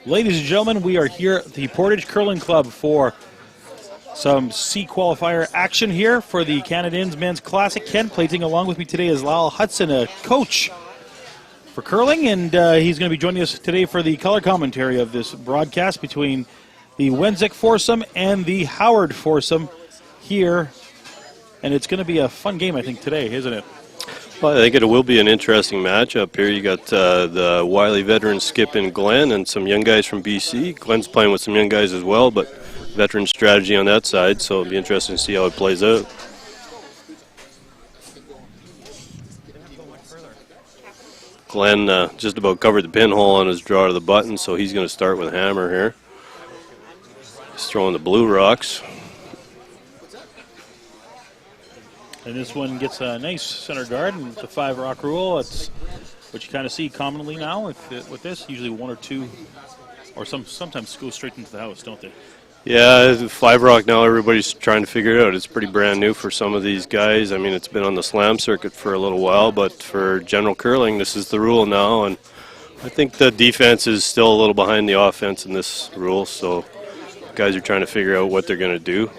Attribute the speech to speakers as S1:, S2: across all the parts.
S1: Ladies and gentlemen, we are here at the Portage Curling Club for some C qualifier action here for the Canadians Men's Classic. Ken playing along with me today is Lyle Hudson, a coach for curling, and he's going to be joining us today for the color commentary of this broadcast between the Wenzik foursome and the Howard foursome here. And it's going to be a fun game, I think, today, isn't it?
S2: Well, I think it will be an interesting matchup here. You got the wily veteran Skip and Glenn and some young guys from BC. Glenn's playing with some young guys as well, but veteran strategy on that side, so it'll be interesting to see how it plays out. Glenn just about covered the pinhole on his draw to the button, so he's going to start with hammer here. He's throwing the blue rocks.
S1: And this one gets a nice center guard, and the 5-rock rule, it's what you kind of see commonly now with this. Usually one or two, or sometimes go straight into the house, don't they?
S2: Yeah, 5-rock now, everybody's trying to figure it out. It's pretty brand new for some of these guys. I mean, it's been on the slam circuit for a little while, but for general curling, this is the rule now. And I think the defense is still a little behind the offense in this rule, so guys are trying to figure out what they're going to do.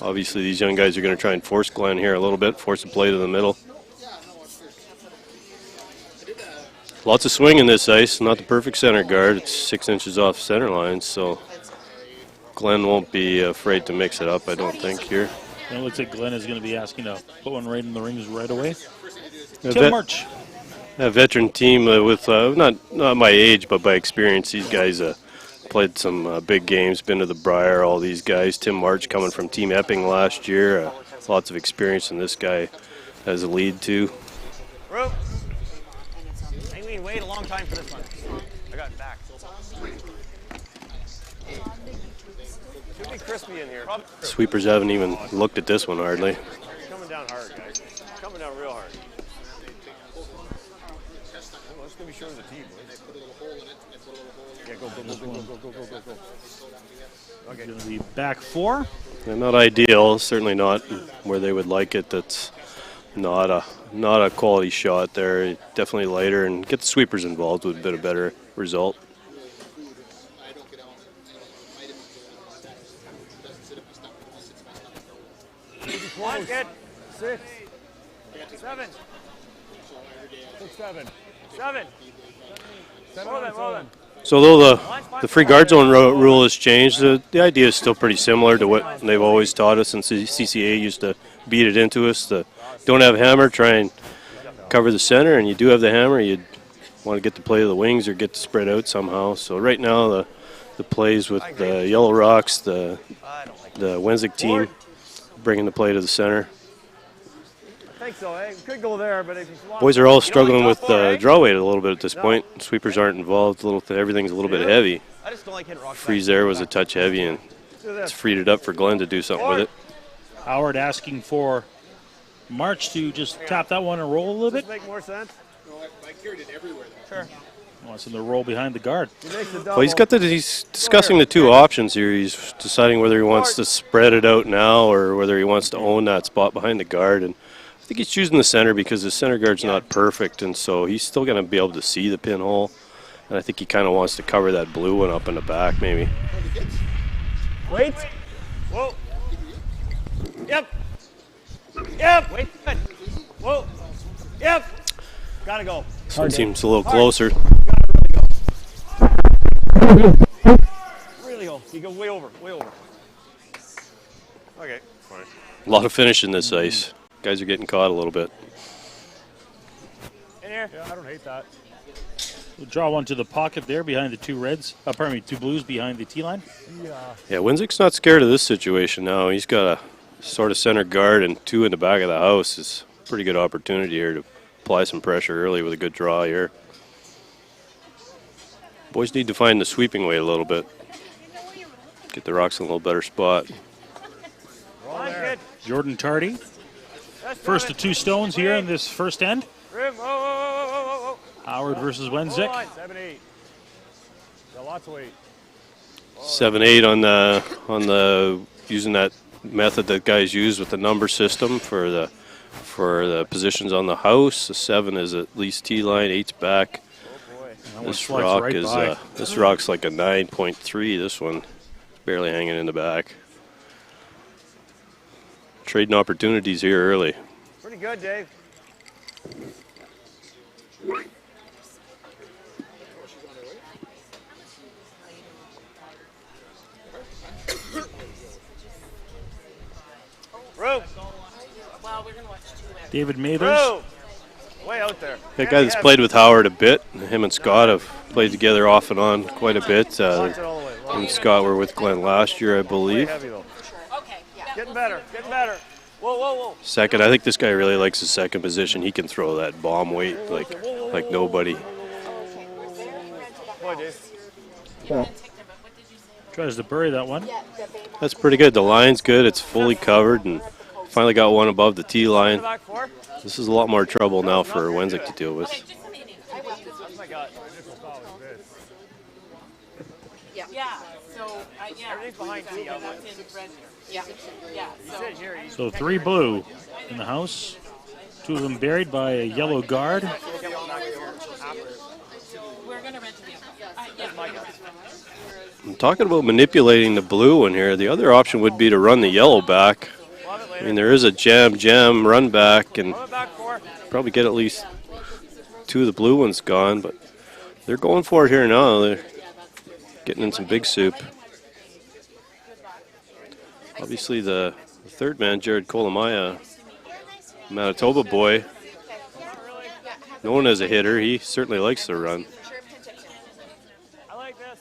S2: Obviously, these young guys are going to try and force Glenn here a little bit, force a play to the middle. Lots of swing in this ice, not the perfect center guard. It's 6 inches off center line, so Glenn won't be afraid to mix it up, I don't think, here.
S1: And it looks like Glenn is going to be asking to put one right in the rings right away. Tim March.
S2: A veteran team with not my age, but by experience, these guys played some big games, been to the Brier, all these guys. Tim March coming from Team Epping last year. Lots of experience, and this guy has a lead, too.
S3: Rope. I mean, wait a long time for this one. I got it back. Should be crispy in here.
S2: Sweepers haven't even looked at this one hardly.
S3: Coming down hard, guys. Coming down real hard. Well, it's going to be showing the team. Yeah, go.
S1: Okay. Going to be back 4.
S2: They're not ideal, certainly not where they would like it. That's not a quality shot there. Definitely lighter, and get the sweepers involved would have been a better result.
S3: One, get 6, 7, 6, 7, 7. Well then.
S2: So though the free guard zone rule has changed, the idea is still pretty similar to what they've always taught us, and CCA used to beat it into us. Don't have hammer, try and cover the center, and you do have the hammer, you want to get the play to the wings or get to spread out somehow. So right now the plays with the Yellow Rocks, the Wenzik team, bringing the play to the center.
S3: I think so, eh? Could go there, but if you want,
S2: Boys are all struggling with draw weight a little bit at this point. Sweepers aren't involved. Everything's a little bit heavy.
S3: I just don't like hitting rocks.
S2: Freeze there was a touch heavy, and it's freed it up for Glenn to do something with it.
S1: Howard asking for March to just tap that one and roll a little bit.
S3: Make more sense.
S4: No, I carried it everywhere.
S3: Sure.
S1: Wants him to roll behind the guard.
S2: Well, he's discussing the two options here. He's deciding whether he wants to spread it out now or whether he wants to own that spot behind the guard. And I think he's choosing the center because the center guard's not perfect, and so he's still going to be able to see the pinhole. And I think he kind of wants to cover that blue one up in the back, maybe.
S3: Wait. Whoa. Yep. Yep. Wait. Whoa. Yep. Gotta go.
S2: This one seems a little closer.
S3: Really go. You go way over. Way over. Okay. Fine.
S2: A lot of finish in this ice. Guys are getting caught a little bit.
S3: In here. Yeah, I don't hate that.
S1: We'll draw one to the pocket there behind the two two blues behind the T-line.
S2: Yeah, Wenzik's not scared of this situation now. He's got a sort of center guard and 2 in the back of the house. It's a pretty good opportunity here to apply some pressure early with a good draw here. Boys need to find the sweeping weight a little bit. Get the rocks in a little better spot.
S1: Jordan Tardy. First of 2 stones here in this first end. Howard versus Wenzik.
S3: 7-8. Got lots of weight.
S2: 7-8 on the using that method that guys use with the number system for the positions on the house. The 7 is at least T line, 8's back,
S1: That one
S2: This
S1: slides
S2: rock
S1: right
S2: is
S1: by.
S2: this rock's like a 9.3. This one, barely hanging in the back. Trading opportunities here early.
S3: Pretty good, Dave. Rope.
S5: Well, we're gonna watch two.
S1: David Mathers.
S3: Rope. Way out there.
S2: That guy that's played with Howard a bit. Him and Scott have played together off and on quite a bit.
S3: Watch it all the way.
S2: Him and Scott were with Glenn last year, I
S3: Way
S2: believe.
S3: heavy though.
S5: Okay, yeah.
S3: Getting better. Getting better. Whoa, whoa, whoa.
S2: Second, I think this guy really likes his second position. He can throw that bomb weight like nobody.
S3: Boy, Dave.
S1: Tries to bury that one.
S2: That's pretty good. The line's good. It's fully covered, and finally got one above the tee line.
S3: Back four.
S2: This is a lot more trouble now for Wenzik to deal with.
S3: Oh my God.
S5: Yeah. Yeah. So, yeah.
S3: Everything's behind
S5: So
S3: you.
S5: that's in red. Yeah. Yeah. So
S3: Sit here. You
S1: So 3 blue in the house. 2 of them buried by a yellow guard.
S5: we're gonna rent the vehicle.
S2: I'm talking about manipulating the blue one here. The other option would be to run the yellow back. I mean, there is a jam run back, and
S3: back four.
S2: probably get at least 2 of the blue ones gone, but they're going for it here now. They're getting in some big soup. Obviously, the third man, Jared Kolomaya, Manitoba boy, known as a hitter, he certainly likes to run.
S3: I like this.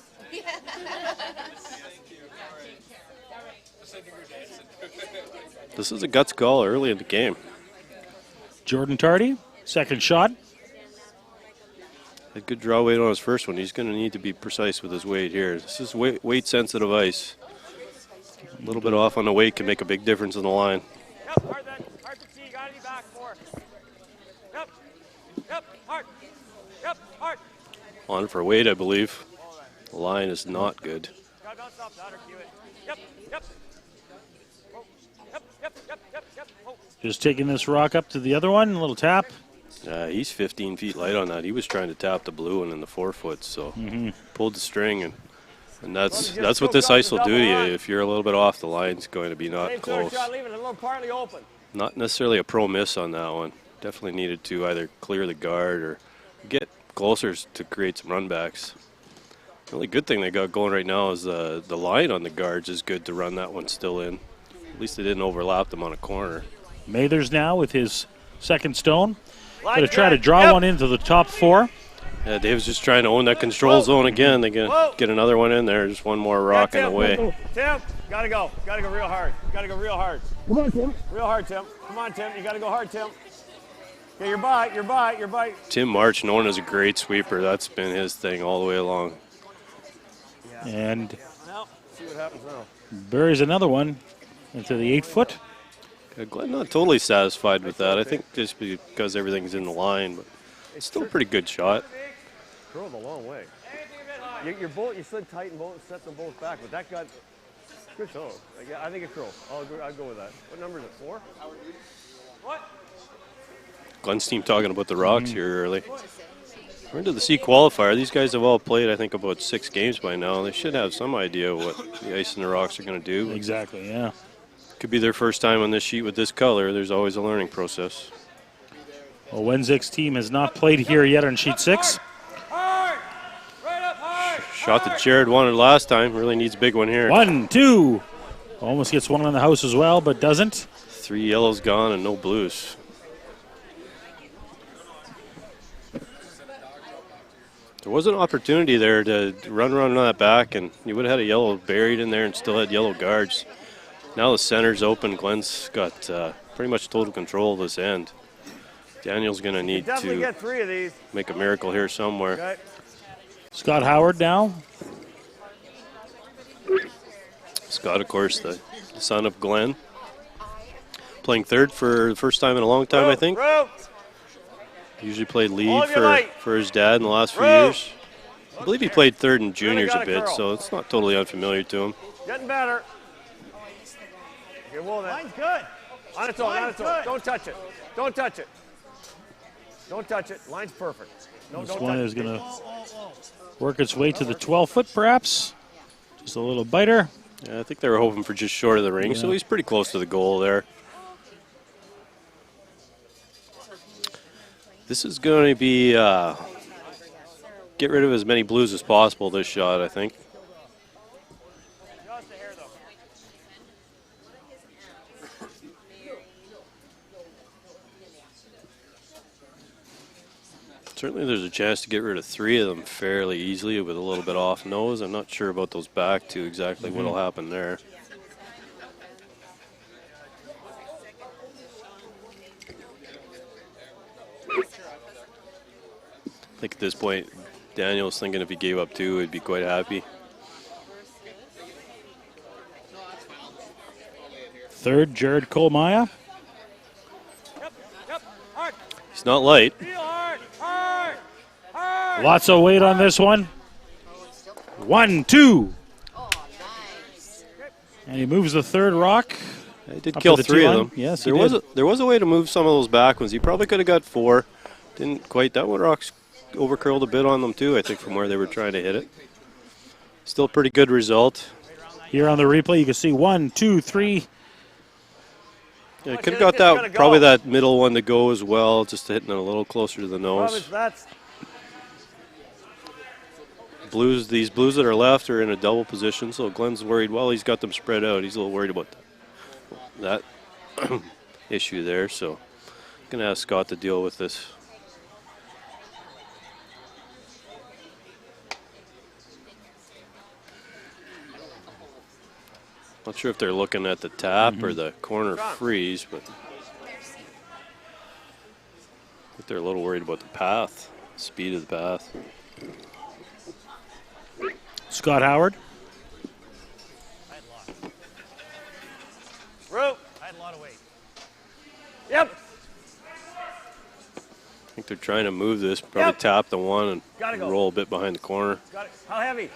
S2: This is a guts call early in the game.
S1: Jordan Tardy, second shot.
S2: Had good draw weight on his first one. He's going to need to be precise with his weight here. This is weight-sensitive ice. A little bit off on the weight can make a big difference in the line.
S3: Yep, hard then. Hard to see. You gotta be back four. Yep. Yep, hard. Yep, hard.
S2: On for weight, I believe. The line is not good.
S3: Gotta bounce off that or cue it. Yep, yep. Oh. Yep, yep, yep, yep, yep. Oh.
S1: Just taking this rock up to the other one. A little tap.
S2: He's 15 feet light on that. He was trying to tap the blue one in the 4 foot, so pulled the string, and that's what this ice will do to you. If you're a little bit off, the line's going to be not
S3: Same sort of
S2: close.
S3: shot, leaving it a little partly open.
S2: Not necessarily a pro miss on that one. Definitely needed to either clear the guard or get closer to create some runbacks. The only good thing they got going right now is the line on the guards is good to run that one still in. At least they didn't overlap them on a corner.
S1: Mathers now with his second stone.
S3: Line
S1: Going to try to
S3: good.
S1: draw
S3: Yep.
S1: one into the top 4.
S2: Yeah, Dave's just trying to own that control zone again. They get another one in there. Just one more rock in the way.
S3: Tim, gotta go. Gotta go real hard. Gotta go real hard. Come on, Tim. Real hard, Tim. Come on, Tim. You gotta go hard, Tim. Okay, your bite.
S2: Tim March, known as a great sweeper. That's been his thing all the way along.
S1: And
S3: Now, see what happens now.
S1: buries another one into the 8 foot.
S2: Glenn not totally satisfied with that. I think just because everything's in the line, but it's still a pretty good shot.
S3: Curled a long way. You slid tight and both set them both back, but that got good throw. Yeah, I think it curled. I'll go with that. What number is it? 4? What?
S2: Glenn's team talking about the rocks here early. We're into the C qualifier. These guys have all played, I think, about 6 games by now. They should have some idea what the ice and the rocks are going to do.
S1: Exactly, yeah.
S2: Could be their first time on this sheet with this color. There's always a learning process.
S1: Well, Wenzik's team has not played here yet on sheet 6.
S3: Hard! Right up hard!
S2: Shot that Jared wanted last time. Really needs a big one here.
S1: 1, 2. Almost gets one on the house as well, but doesn't.
S2: 3 yellows gone and no blues. There was an opportunity there to run on that back, and you would have had a yellow buried in there and still had yellow guards. Now the center's open. Glenn's got pretty much total control of this end. Daniel's going to need
S3: Definitely
S2: to
S3: get 3 of these.
S2: make a miracle here somewhere.
S3: Okay.
S1: Scott Howard now.
S2: Scott, of course, the son of Glenn. Playing third for the first time in a long time, I think.
S3: Rope.
S2: Usually played
S3: All
S2: lead
S3: of your might.
S2: for his dad in the last few
S3: Rope.
S2: years. I believe he played third in juniors
S3: got
S2: a
S3: a
S2: bit,
S3: curl.
S2: so it's not totally unfamiliar to him.
S3: Getting better. Okay, well then. Line's good. On its own. Don't touch it. Don't touch it. Don't touch it. Line's perfect. No,
S1: This
S3: don't
S1: one
S3: touch
S1: is
S3: it.
S1: going to work its way to the 12-foot, perhaps. Just a little biter.
S2: Yeah, I think they were hoping for just short of the ring, so
S1: Yeah.
S2: he's pretty close to the goal there. This is going to be get rid of as many blues as possible, this shot, I think. Certainly there's a chance to get rid of 3 of them fairly easily with a little bit off nose. I'm not sure about those back two, exactly what'll happen there. I think at this point, Daniel's thinking if he gave up 2, he'd be quite happy.
S1: Third, Jared Kolmaya.
S2: He's not light.
S1: Lots of weight on this one. 1, 2. And he moves the third rock.
S2: He did
S1: Up
S2: kill
S1: to the
S2: 3 of
S1: T-line.
S2: them.
S1: Yes, he
S2: there was a way to move some of those back ones. He probably could have got 4. Didn't quite. That one rock's overcurled a bit on them too, I think, from where they were trying to hit it. Still a pretty good result.
S1: Here on the replay, you can see 1, 2, 3.
S2: Yeah, could have got that, probably that middle one to go as well, just hitting it a little closer to the nose. These blues that are left are in a double position, so Glenn's worried. Well, he's got them spread out. He's a little worried about that issue there, so going to ask Scott to deal with this. Not sure if they're looking at the tap or the corner freeze, but I think they're a little worried about the path, speed of the path.
S1: Scott Howard.
S3: Rope. I had a lot of weight. Yep.
S2: I think they're trying to move this, probably tap the one and
S3: Gotta go.
S2: roll a bit behind the corner.
S3: Got it. How heavy?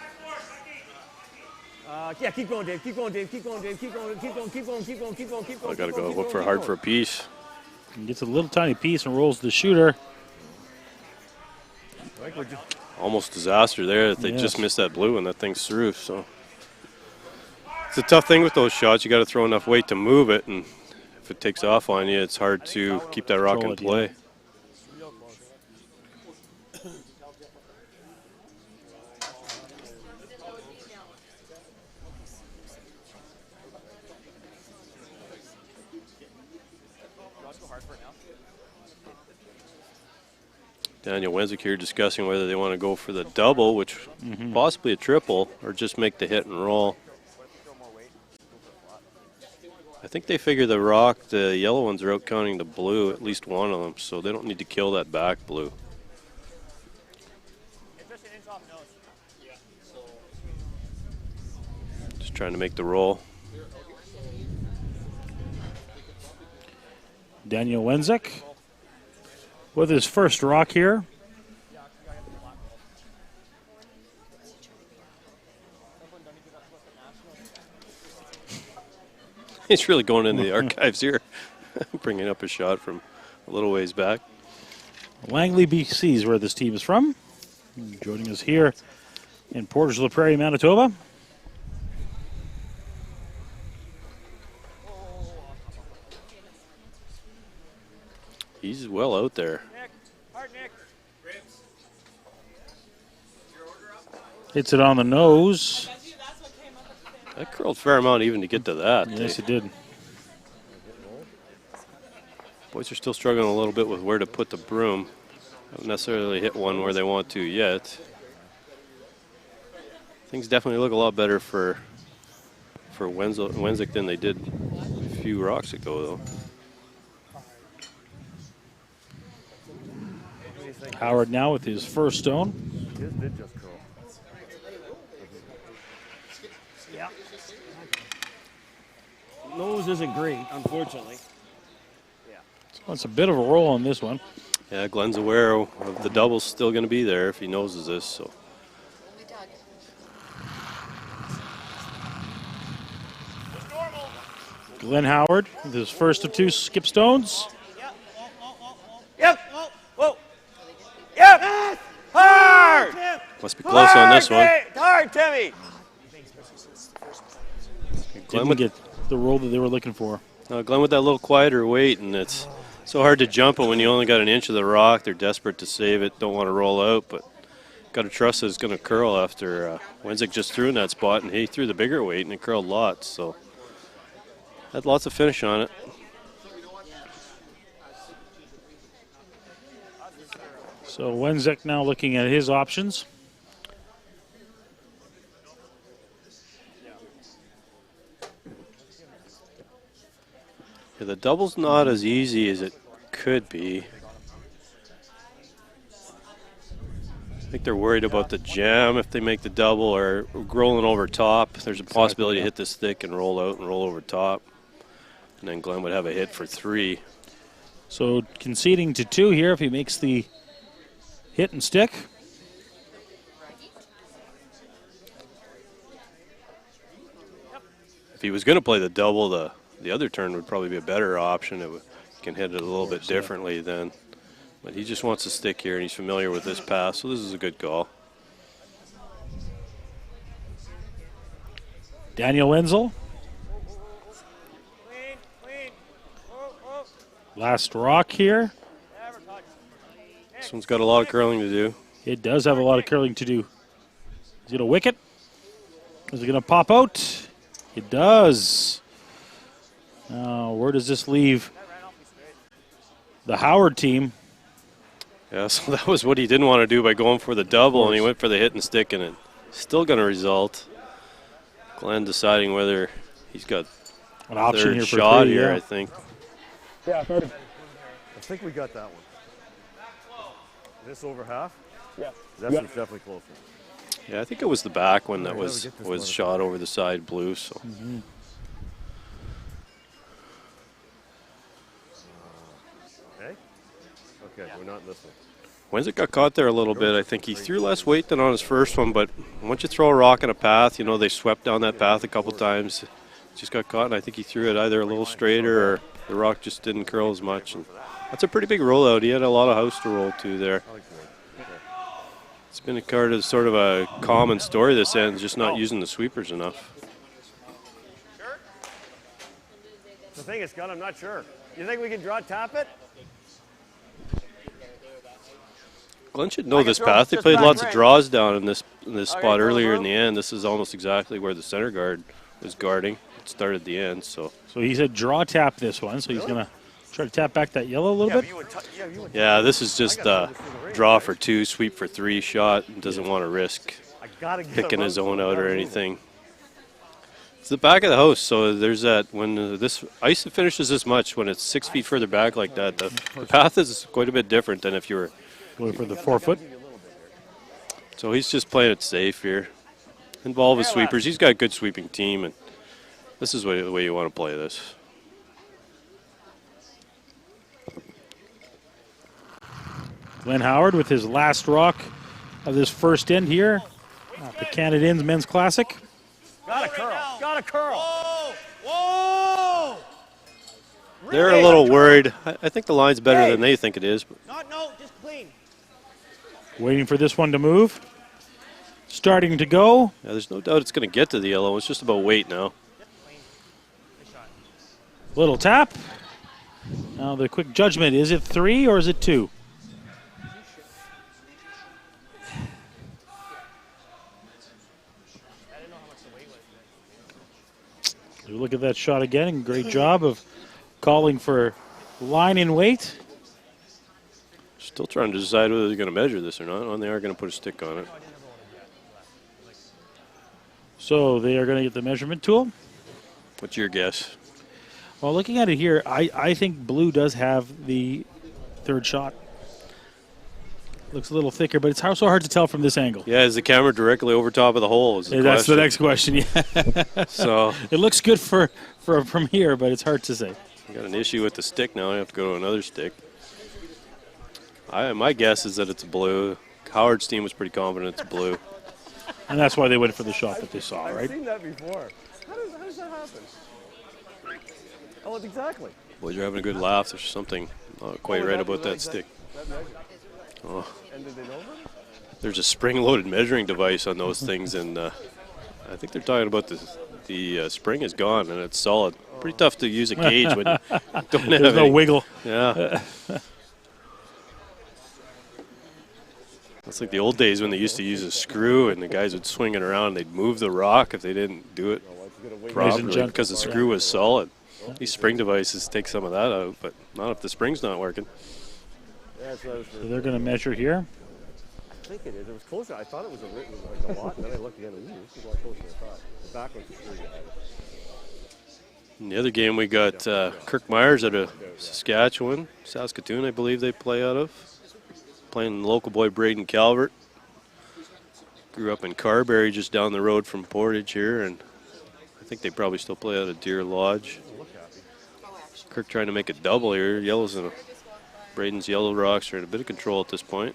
S3: Yeah, keep going, Dave. Keep going, Dave. Keep going, Dave. Keep going. Keep going. Keep going. Keep going. Keep going. Keep going.
S2: I got to
S3: keep
S2: go
S3: going,
S2: look
S3: keep
S2: for
S3: going,
S2: hard
S3: keep
S2: for a
S3: going.
S2: piece.
S1: He gets a little tiny piece and rolls the shooter.
S3: I think we're just
S2: Almost disaster there that they
S1: Yes.
S2: just missed that blue and that thing's through. So it's a tough thing with those shots. You got to throw enough weight to move it, and if it takes off on you, it's hard to keep that rock in
S1: Control it,
S2: play. Daniel Wenzik here discussing whether they want to go for the double, which possibly a triple, or just make the hit and roll. I think they figure the rock, the yellow ones are out counting the blue, at least one of them, so they don't need to kill that back blue. Just trying to make the roll.
S1: Daniel Wenzik with his first rock here.
S2: He's really going into the archives here, bringing up a shot from a little ways back.
S1: Langley, BC is where this team is from. Joining us here in Portage la Prairie, Manitoba.
S2: He's well out there.
S1: Hits it on the nose.
S2: That curled a fair amount even to get to that.
S1: Yes, it did.
S2: Boys are still struggling a little bit with where to put the broom. Haven't necessarily hit one where they want to yet. Things definitely look a lot better for Wenzik than they did a few rocks ago, though.
S1: Howard now with his first stone.
S3: His did just curl. Yeah. Nose isn't great, unfortunately.
S1: So it's a bit of a roll on this one.
S2: Yeah, Glenn's aware of the double's still going to be there if he noses this. So
S1: Glenn Howard with his first of two skip stones.
S3: Yep. Whoa.
S2: Must be close on this one.
S3: Hard, Timmy.
S2: Glenn
S1: Didn't
S2: with,
S1: get the roll that they were looking for.
S2: Glenn with that little quieter weight, and it's so hard to jump it when you only got an inch of the rock. They're desperate to save it, don't want to roll out, but got to trust that it's going to curl after Wenzik just threw in that spot, and he threw the bigger weight, and it curled lots. So had lots of finish on it.
S1: So Wenzik now looking at his options.
S2: Yeah, the double's not as easy as it could be. I think they're worried about the jam if they make the double or rolling over top. There's a possibility to hit this thick and roll out and roll over top. And then Glenn would have a hit for 3.
S1: So conceding to 2 here if he makes the hit and stick.
S2: If he was going to play the double, the other turn would probably be a better option. You can hit it a little bit differently then. But he just wants to stick here, and he's familiar with this pass, so this is a good call.
S1: Daniel Wenzel. Last rock here.
S2: This one's got a lot of curling to do.
S1: It does have a lot of curling to do. Is it a wicket? Is it going to pop out? It does. Now, where does this leave the Howard team?
S2: Yeah, so that was what he didn't want to do by going for the double, and he went for the hit and stick, and it's still going to result. Glenn deciding whether he's got
S1: An option
S2: third
S1: here for
S2: shot
S1: 3,
S2: here,
S1: yeah.
S2: I think.
S3: I think we got that one. This over half?
S4: Yeah.
S3: That's definitely closer.
S2: Yeah, I think it was the back one that
S3: Right,
S2: was
S3: now we get this
S2: shot over the side blue. So
S3: Okay? Okay, we're not in this one.
S2: Wenzik got caught there a little bit. I think he threw less weight than on his first one, but once you throw a rock in a path, you know, they swept down that path a couple times. Just got caught, and I think he threw it either a little straighter or the rock just didn't curl as much. And that's a pretty big rollout. He had a lot of house to roll to there. It's been a card of sort of a common story this end, just not using the sweepers enough.
S3: The thing is, Scott, I'm not sure. You think we can draw tap it?
S2: Glenn should know
S3: can
S2: this
S3: throw
S2: path. They
S3: just
S2: played
S3: back
S2: lots of
S3: range.
S2: draws down in this spot
S3: throw
S2: earlier in
S3: through.
S2: the end. This is almost exactly where the center guard was guarding. It started at the end, so.
S1: So he said draw tap this one, so he's going to try to tap back that yellow a little bit.
S2: Yeah, this is just draw for 2, sweep for 3 shot. Doesn't want to risk
S3: I gotta get
S2: picking
S3: him
S2: his
S3: up.
S2: own out or
S3: Gotta move
S2: anything. It's the back of the house, so there's that. When this ice finishes this much, when it's 6 feet further back like that, the path is quite a bit different than if you were.
S1: Going for the 4 foot.
S2: So he's just playing it safe here. Involve his sweepers. He's got a good sweeping team, and this is the way you want to play this.
S1: Glenn Howard with his last rock of this first end here at the Canad Inns Men's Classic.
S3: Got a curl. Got a curl.
S4: Whoa!
S2: They're a little worried. I think the line's better than they think it is. But
S4: No, just clean.
S1: Waiting for this one to move. Starting to go.
S2: yeah, there's no doubt it's going to get to the yellow. It's just about weight now.
S1: Little tap. Now the quick judgment. Is it 3 or is it 2? We look at that shot again, and great job of calling for line in weight.
S2: Still trying to decide whether they're going to measure this or not. And they are going to put a stick on it.
S1: So they are going to get the measurement tool.
S2: What's your guess?
S1: Well, looking at it here, I think blue does have the third shot. Looks a little thicker, but it's so hard to tell from this angle.
S2: Yeah, is the camera directly over top of the hole? Is the
S1: That's the
S2: question.
S1: next question. Yeah.
S2: So
S1: It looks good from here, but it's hard to say.
S2: you got an issue with the stick now. You have to go to another stick. My guess is that it's blue. Howard's team was pretty confident it's blue.
S1: And that's why they went for the shot that they saw,
S3: I've
S1: right?
S3: seen that before. How does that happen? Oh, exactly.
S2: Boys are having a good laugh. There's something not quite right about that stick.
S3: That measure.
S2: Oh,
S3: And did they know about it?
S2: there's a spring-loaded measuring device on those things, and I think they're talking about the spring is gone and it's solid. Pretty tough to use a gauge when you don't have
S1: There's no
S2: any.
S1: wiggle.
S2: Yeah. It's like the old days when they used to use a screw and the guys would swing it around and they'd move the rock if they didn't do it properly because the screw was solid. These spring devices take some of that out, but not if the spring's not working.
S1: So they're going to measure here.
S3: I think it is. It was closer. I thought it was like a lot, and then I looked again and this is a lot closer than I thought. The back one's for sure.
S2: In the other game, we got Kirk Myers out of Saskatchewan, Saskatoon, I believe they play out of. Playing local boy Braden Calvert. Grew up in Carberry, just down the road from Portage here, and I think they probably still play out of Deer Lodge. Kirk trying to make it double here. Yellows and Braden's Yellow Rocks are in a bit of control at this point.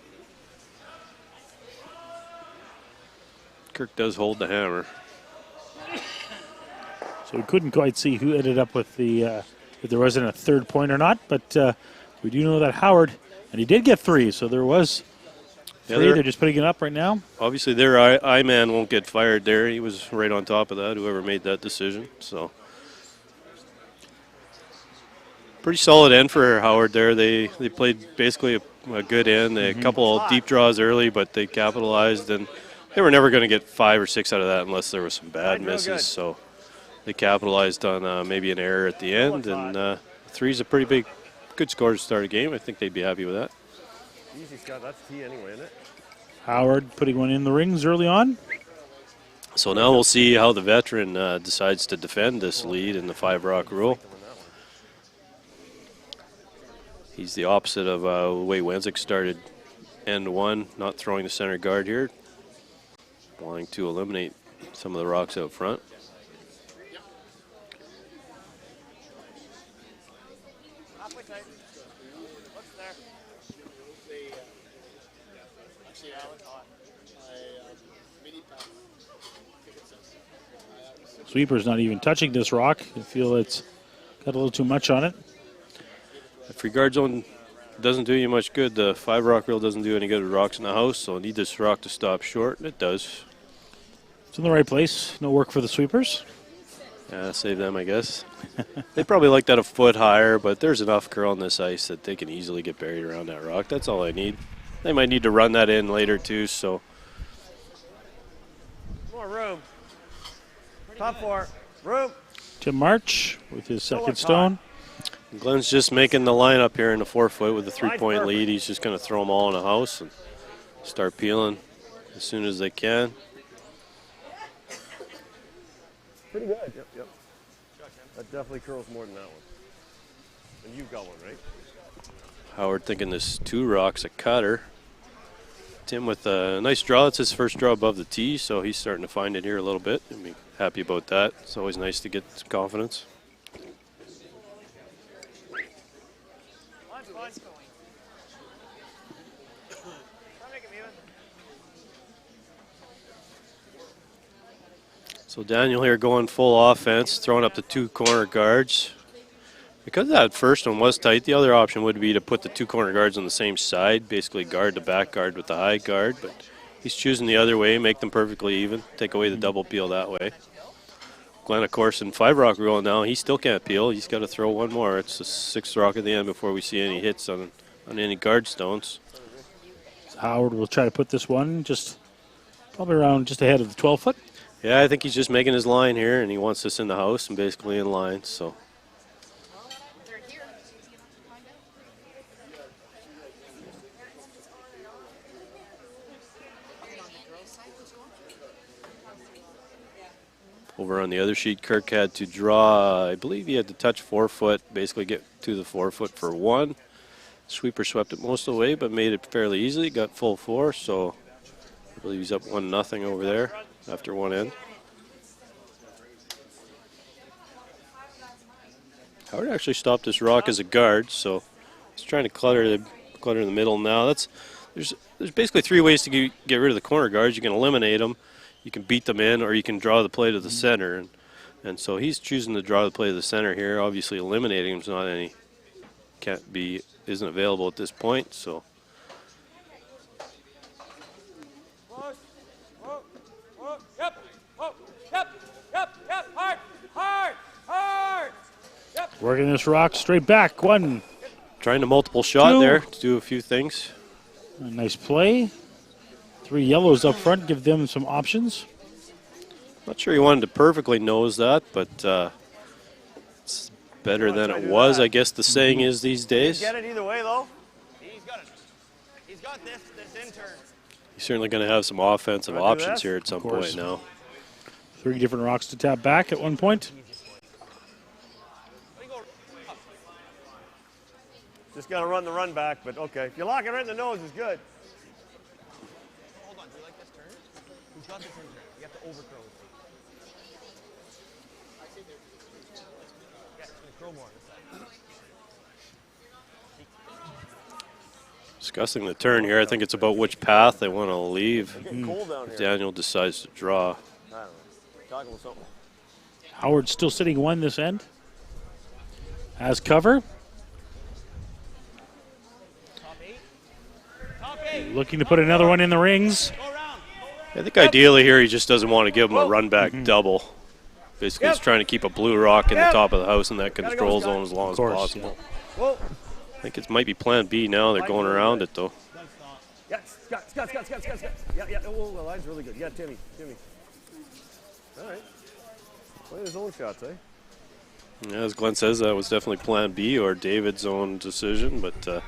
S2: Kirk does hold the hammer.
S1: So we couldn't quite see who ended up with the, if there wasn't a third point or not, but we do know that Howard, and he did get 3, so there was 3. They're just putting it up right now.
S2: Obviously, their I-man won't get fired there. He was right on top of that, whoever made that decision. So, pretty solid end for Howard there. They played basically a good end. A couple of deep draws early, but they capitalized, and they were never going to get 5 or 6 out of that unless there were some bad misses. So they capitalized on maybe an error at the end, and 3's a pretty good score to start a game. I think they'd be happy with that.
S3: Easy, Scott. That's T anyway, isn't it?
S1: Howard putting one in the rings early on.
S2: So now we'll see how the veteran decides to defend this lead in the 5-rock rule. He's the opposite of the way Wenzik started end 1, not throwing the center guard here, wanting to eliminate some of the rocks out front.
S1: Sweeper's not even touching this rock. I feel it's got a little too much on it.
S2: The free guard zone doesn't do you much good. The 5-rock rule doesn't do any good with rocks in the house, so I need this rock to stop short, and it does.
S1: It's in the right place. No work for the sweepers.
S2: Yeah, save them, I guess. They probably like that a foot higher, but there's enough curl on this ice that they can easily get buried around that rock. That's all I need. They might need to run that in later, too, so.
S3: More room. Top 4. Room.
S1: Tim March with his second stone.
S2: Glenn's just making the lineup here in the 4-foot with a 3-point lead. He's just going to throw them all in the house and start peeling as soon as they can.
S3: Pretty good. Yep. That definitely curls more than that one. And you've got one, right?
S2: Howard thinking this 2 rock's a cutter. Tim with a nice draw. It's his first draw above the tee, so he's starting to find it here a little bit. I mean, happy about that. It's always nice to get some confidence. So Daniel here going full offense, throwing up the 2 corner guards. Because that first one was tight, the other option would be to put the 2 corner guards on the same side, basically guard the back guard with the high guard, but he's choosing the other way, make them perfectly even, take away the double peel that way. Glenn, of course, in 5-rock rule now, he still can't peel. He's got to throw one more. It's the 6th rock at the end before we see any hits on any guard stones.
S1: So Howard will try to put this one just probably around just ahead of the 12-foot.
S2: Yeah, I think he's just making his line here, and he wants this in the house and basically in line, so. Over on the other sheet, Kirk had to draw, I believe he had to touch 4-foot, basically get to the 4-foot for 1. Sweeper swept it most of the way, but made it fairly easily, got full 4, so I believe he's up 1-0 over there after 1 end. Howard actually stopped this rock as a guard, so he's trying to clutter in the middle now. There's basically 3 ways to get rid of the corner guards. You can eliminate them, you can beat them in, or you can draw the play to the center. And so he's choosing to draw the play to the center here. Obviously eliminating him isn't available at this point, so.
S1: Working this rock straight back. One.
S2: Trying to multiple shot
S1: Two.
S2: there to do a few things.
S1: A nice play. 3 yellows up front. Give them some options.
S2: Not sure he wanted to perfectly nose that, but it's better than it was, I guess the saying is these days.
S3: Get it either way, though.
S4: He's got it. He's got this intern.
S2: He's certainly going to have some offensive
S3: Wanna do
S2: options
S3: this?
S2: here at some
S1: course.
S2: point now.
S1: 3 different rocks to tap back at one point.
S3: Just got to run the run back, but okay. If you lock it right in the nose, it's good.
S4: Hold on. Do you like this turn? He's got this intern. You have to overthrow it. Yeah, it's going to throw more on this side.
S2: Discussing the turn here, I think it's about which path they want to leave.
S3: It's getting cold down
S2: If
S3: here.
S2: Daniel decides to draw.
S3: I don't know. Talking with something.
S1: Howard still sitting 1 this end. Has cover.
S4: Top 8.
S1: Looking to put another one in the rings.
S4: Go around.
S2: I think ideally here he just doesn't want to give him a run back double. Basically, he's trying to keep a blue rock in the top of the house in that control zone as long as
S1: course,
S2: possible.
S3: Whoa.
S2: I think it might be plan B now. They're going around it, though.
S3: Yeah, Scott. Yeah. Oh, the line's really good. Yeah, Timmy. All right. Play his own shots, eh?
S2: Yeah, as Glenn says, that was definitely plan B or David's own decision, but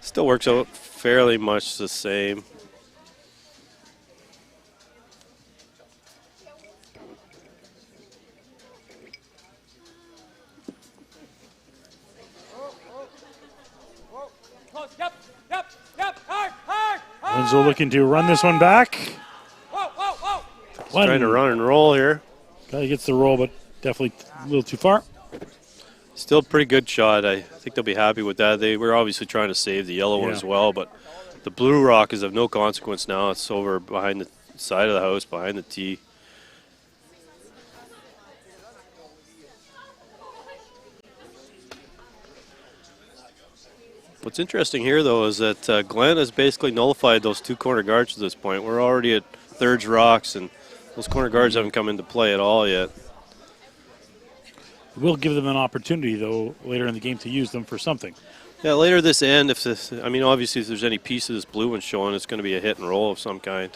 S2: still works out fairly much the same.
S4: Close. Yep. Hard.
S1: Enzo looking to run this one back.
S4: Whoa.
S1: One.
S2: Trying to run and roll here.
S1: Guy gets the roll, but definitely a little too far.
S2: Still a pretty good shot. I think they'll be happy with that. They were obviously trying to save the yellow one
S1: Yeah.
S2: as well, but the blue rock is of no consequence now. It's over behind the side of the house, behind the tee. What's interesting here, though, is that Glenn has basically nullified those 2 corner guards at this point. We're already at thirds rocks, and those corner guards haven't come into play at all yet.
S1: We'll give them an opportunity, though, later in the game to use them for something.
S2: Yeah, later this end, obviously if there's any piece of this blue one showing, it's going to be a hit and roll of some kind.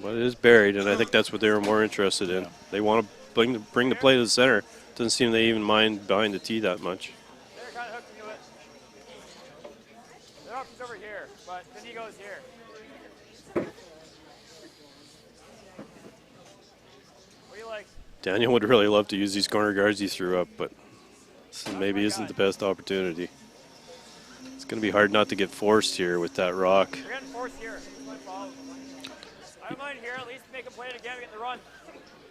S2: But it is buried, and I think that's what they were more interested in. They want to bring the play to the center. Doesn't seem they even mind behind the tee that much.
S4: They're kind of hooked into it. Their option's over here, but then he goes here. What do you like?
S2: Daniel would really love to use these corner guards he threw up, but this maybe isn't the best opportunity. It's going to be hard not to get forced here with that rock.
S4: We're getting forced here. I don't mind here. At least make a play it again and get the run.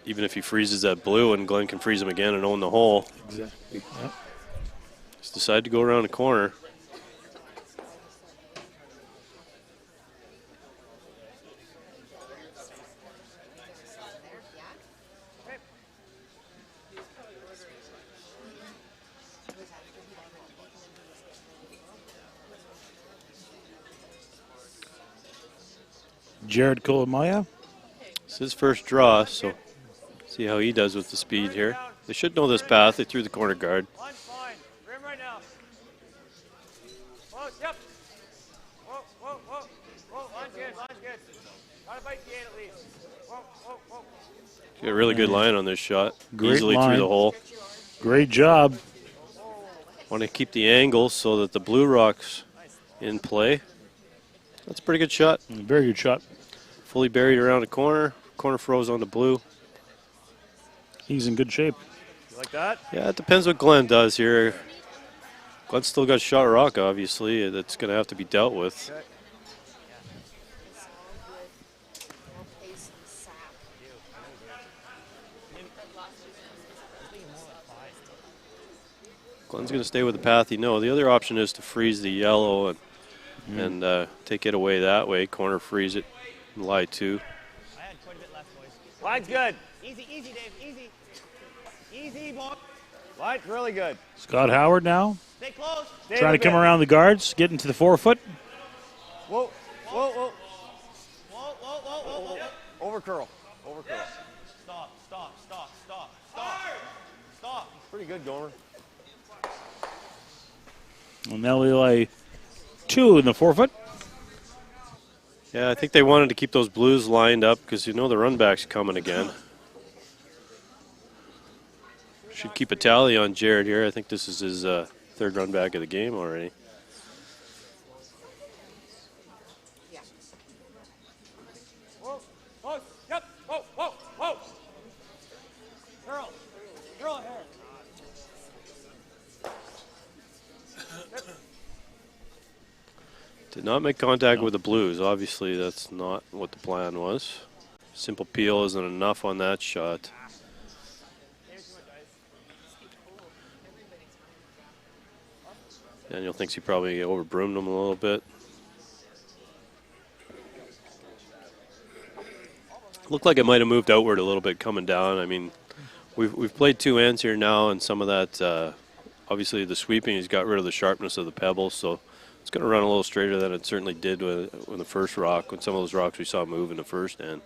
S2: Even if he freezes that blue and Glenn can freeze him again and own the hole.
S1: Exactly. Yep.
S2: Just decide to go around the corner.
S1: Jared Kolomaya.
S2: It's his first draw, so see how he does with the speed here. They should know this path. They threw the corner guard.
S4: Line's fine. Rim right now. Close. Yep. Whoa. Line's good. Gotta fight the 8 at least. Whoa.
S2: Get a really good line on this shot.
S1: Great
S2: Easily
S1: line.
S2: through the hole.
S1: Great job.
S2: Want to keep the angle so that the blue rock's in play. That's a pretty good shot.
S1: Very good shot.
S2: Fully buried around the corner. Corner froze on the blue.
S1: He's in good shape.
S3: You like that?
S2: Yeah, it depends what Glenn does here. Glenn's still got shot rock, obviously. That's going to have to be dealt with.
S3: Okay.
S2: Glenn's going to stay with the path he knows. The other option is to freeze the yellow and take it away that way. Corner freeze it and lie 2.
S4: I had quite a bit left, boys.
S3: Line's good.
S4: Easy, Dave. Easy, boy.
S3: Line's really good.
S1: Scott Howard now.
S4: Stay close.
S1: Trying to come around the guards, get into the forefoot.
S3: Whoa, whoa, whoa. Whoa, whoa, whoa, whoa, whoa. Over curl. Over curl.
S4: Stop, stop, stop, stop, stop. Stop.
S3: Pretty good, Gomer.
S1: And now we lay 2 in the forefoot.
S2: Yeah, I think they wanted to keep those blues lined up because you know the run back's coming again. Should keep a tally on Jared here. I think this is his third run back of the game already.
S4: Whoa, whoa, yep, whoa, whoa, whoa. Curl, curl here.
S2: Did not make contact with the blues. Obviously, that's not what the plan was. Simple peel isn't enough on that shot. Daniel thinks he probably overbroomed him a little bit. Looked like it might have moved outward a little bit coming down. I mean, we've played 2 ends here now, and some of that, obviously the sweeping, he's got rid of the sharpness of the pebbles, so it's going to run a little straighter than it certainly did with the first rock, when some of those rocks we saw move in the first end.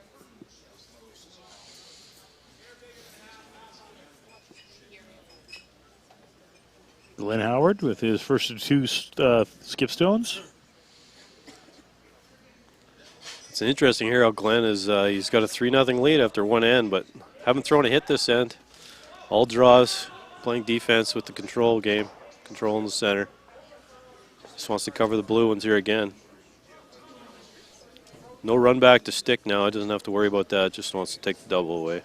S1: Glenn Howard with his first 2 skip stones.
S2: It's interesting here how Glenn is, he's got a 3-0 lead after 1 end, but haven't thrown a hit this end. All draws, playing defense with the control game, control in the center. Just wants to cover the blue ones here again. No run back to stick now, he doesn't have to worry about that, just wants to take the double away.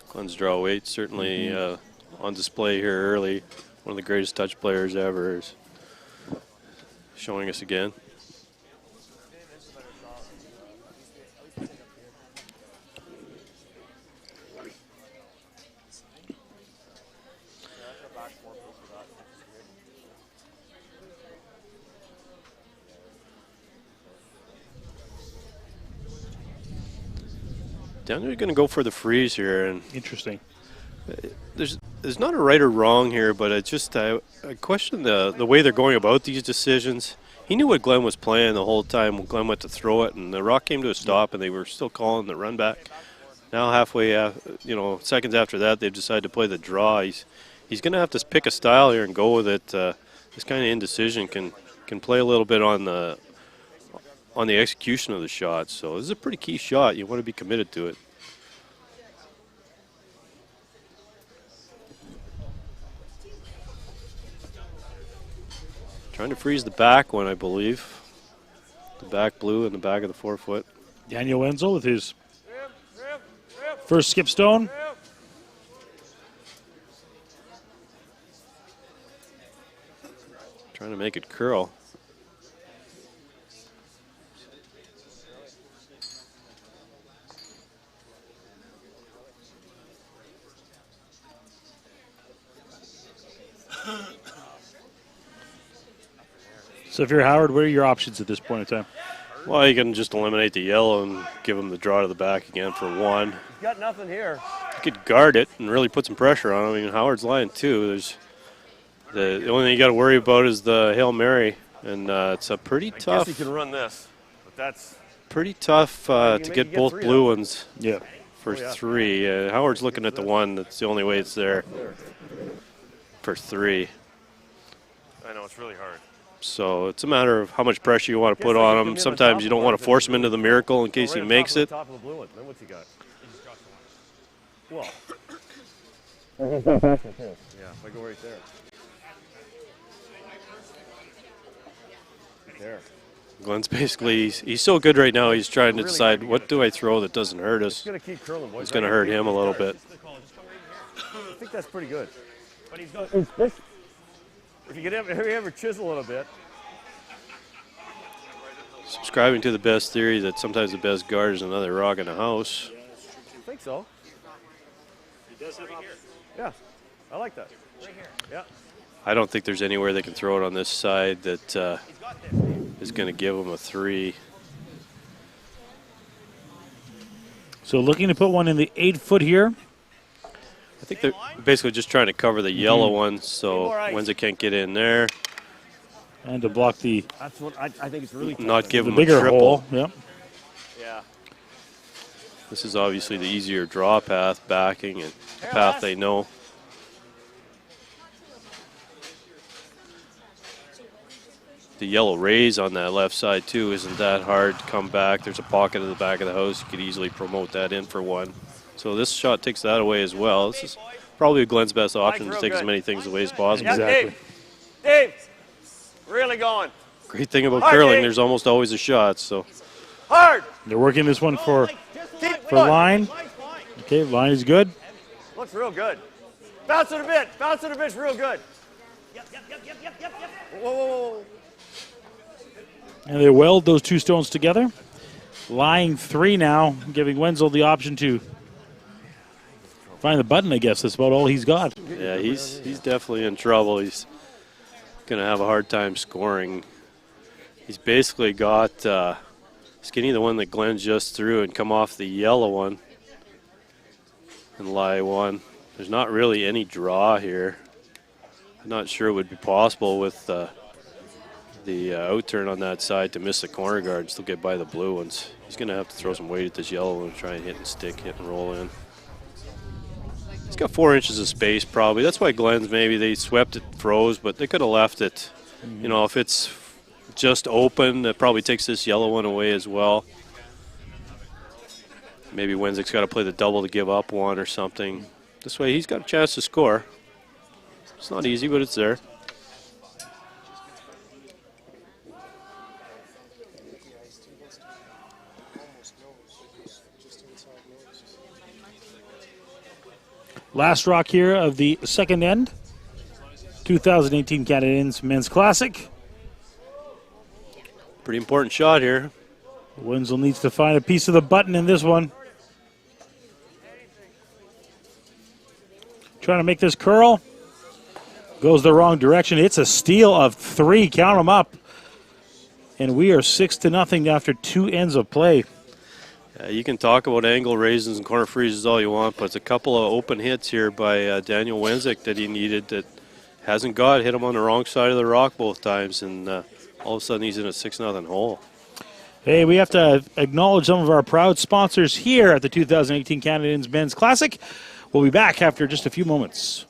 S2: Glenn's draw weight certainly on display here early. One of the greatest touch players ever is showing us again. Daniel's going to go for the freeze here, and
S1: Interesting.
S2: there's not a right or wrong here, but it's just I question the way they're going about these decisions. He knew what Glenn was playing the whole time when Glenn went to throw it, and the rock came to a stop, and they were still calling the run back. Now halfway, seconds after that, they've decided to play the draw. He's going to have to pick a style here and go with it. This kind of indecision can play a little bit on the execution of the shot. So this is a pretty key shot. You want to be committed to it. Trying to freeze the back one, I believe. The back blue and the back of the forefoot.
S1: Daniel Wenzel with his first skip stone.
S2: Trying to make it curl.
S1: So if you're Howard, what are your options at this point in time?
S2: Well, you can just eliminate the yellow and give him the draw to the back again for 1.
S3: He's got nothing here.
S2: You could guard it and really put some pressure on him. I mean, Howard's lying too. There's the only thing you got to worry about is the Hail Mary, and it's a pretty
S3: I
S2: tough.
S3: guess he can run this, but that's
S2: Pretty tough to
S3: you
S2: get
S3: get
S2: both
S3: 3
S2: blue
S3: of them.
S2: ones
S1: Yeah.
S2: for
S3: Oh, yeah.
S2: 3. Howard's looking at the 1. That's the only way it's there for 3.
S3: I know it's really hard.
S2: So it's a matter of how much pressure you want to
S3: Guess
S2: put
S3: I
S2: on
S3: can
S2: him.
S3: give him the
S2: Sometimes
S3: top
S2: you don't
S3: one,
S2: want to
S3: then
S2: force
S3: do
S2: him into
S3: it.
S2: the miracle in case
S3: Right
S2: he
S3: on
S2: makes
S3: top of
S2: it.
S3: the top of the blue one. Then what's he got? Well. Yeah, if I go right there. There.
S2: Glenn's basically, he's so good right now, he's trying to
S3: Really
S2: decide
S3: good.
S2: what do I throw that doesn't hurt
S3: It's
S2: us.
S3: going to keep curling, boys.
S2: It's going to hurt him a little bit.
S3: I think that's pretty good. But he's got. If you ever chisel it a bit.
S2: Subscribing to the best theory that sometimes the best guard is another rock in the house.
S3: I think so. Yeah, I like that. Yeah.
S2: I don't think there's anywhere they can throw it on this side that is going to give him a 3.
S1: So looking to put one in the 8-foot here.
S2: I think they're basically just trying to cover the yellow one so Wenzel can't get in there.
S1: And to block the
S3: That's what I think it's really
S2: Not give
S1: the
S2: them a
S1: bigger
S2: triple.
S1: hole. Yep.
S3: Yeah.
S2: This is obviously the easier draw path, backing, and the path they know. The yellow rays on that left side too isn't that hard to come back. There's a pocket at the back of the house. You could easily promote that in for one. So this shot takes that away as well. This is probably Glenn's best option to take as many things away as possible.
S3: Yeah,
S1: Exactly.
S3: Dave, really going.
S2: Great thing about
S3: Hard,
S2: curling,
S3: Dave.
S2: there's almost always a shot. So
S3: Hard.
S1: They're working this one for
S3: Keep
S1: line. Okay, line is good.
S3: Looks real good. Bounce it a bit. Bounce it a bit. Real good. Yep. Whoa.
S1: And they weld those two stones together. Lying 3 now, giving Wenzel the option to find the button, I guess. That's about all he's got.
S2: yeah, he's definitely in trouble. He's going to have a hard time scoring. He's basically got Skinny, the one that Glenn just threw, and come off the yellow one and lie one. There's not really any draw here. I'm not sure it would be possible with the out turn on that side to miss the corner guard and still get by the blue ones. He's going to have to throw some weight at this yellow one and try and hit and roll in. He's got 4 inches of space probably. That's why Glenn's maybe they swept it, froze, but they could have left it. You know, if it's just open, it probably takes this yellow one away as well. Maybe Wenzig's got to play the double to give up one or something. This way he's got a chance to score. It's not easy, but it's there.
S1: Last rock here of the second end. 2018 Canadians Men's Classic.
S2: Pretty important shot here.
S1: Wenzel needs to find a piece of the button in this one. Trying to make this curl. Goes the wrong direction. It's a steal of 3. Count them up. And we are 6-0 after 2 ends of play.
S2: You can talk about angle raisins and corner freezes all you want, but it's a couple of open hits here by Daniel Wenzik that he needed that hasn't got. Hit him on the wrong side of the rock both times, and all of a sudden he's in a 6-0 hole.
S1: Hey, we have to acknowledge some of our proud sponsors here at the 2018 Canadians Men's Classic. We'll be back after just a few moments.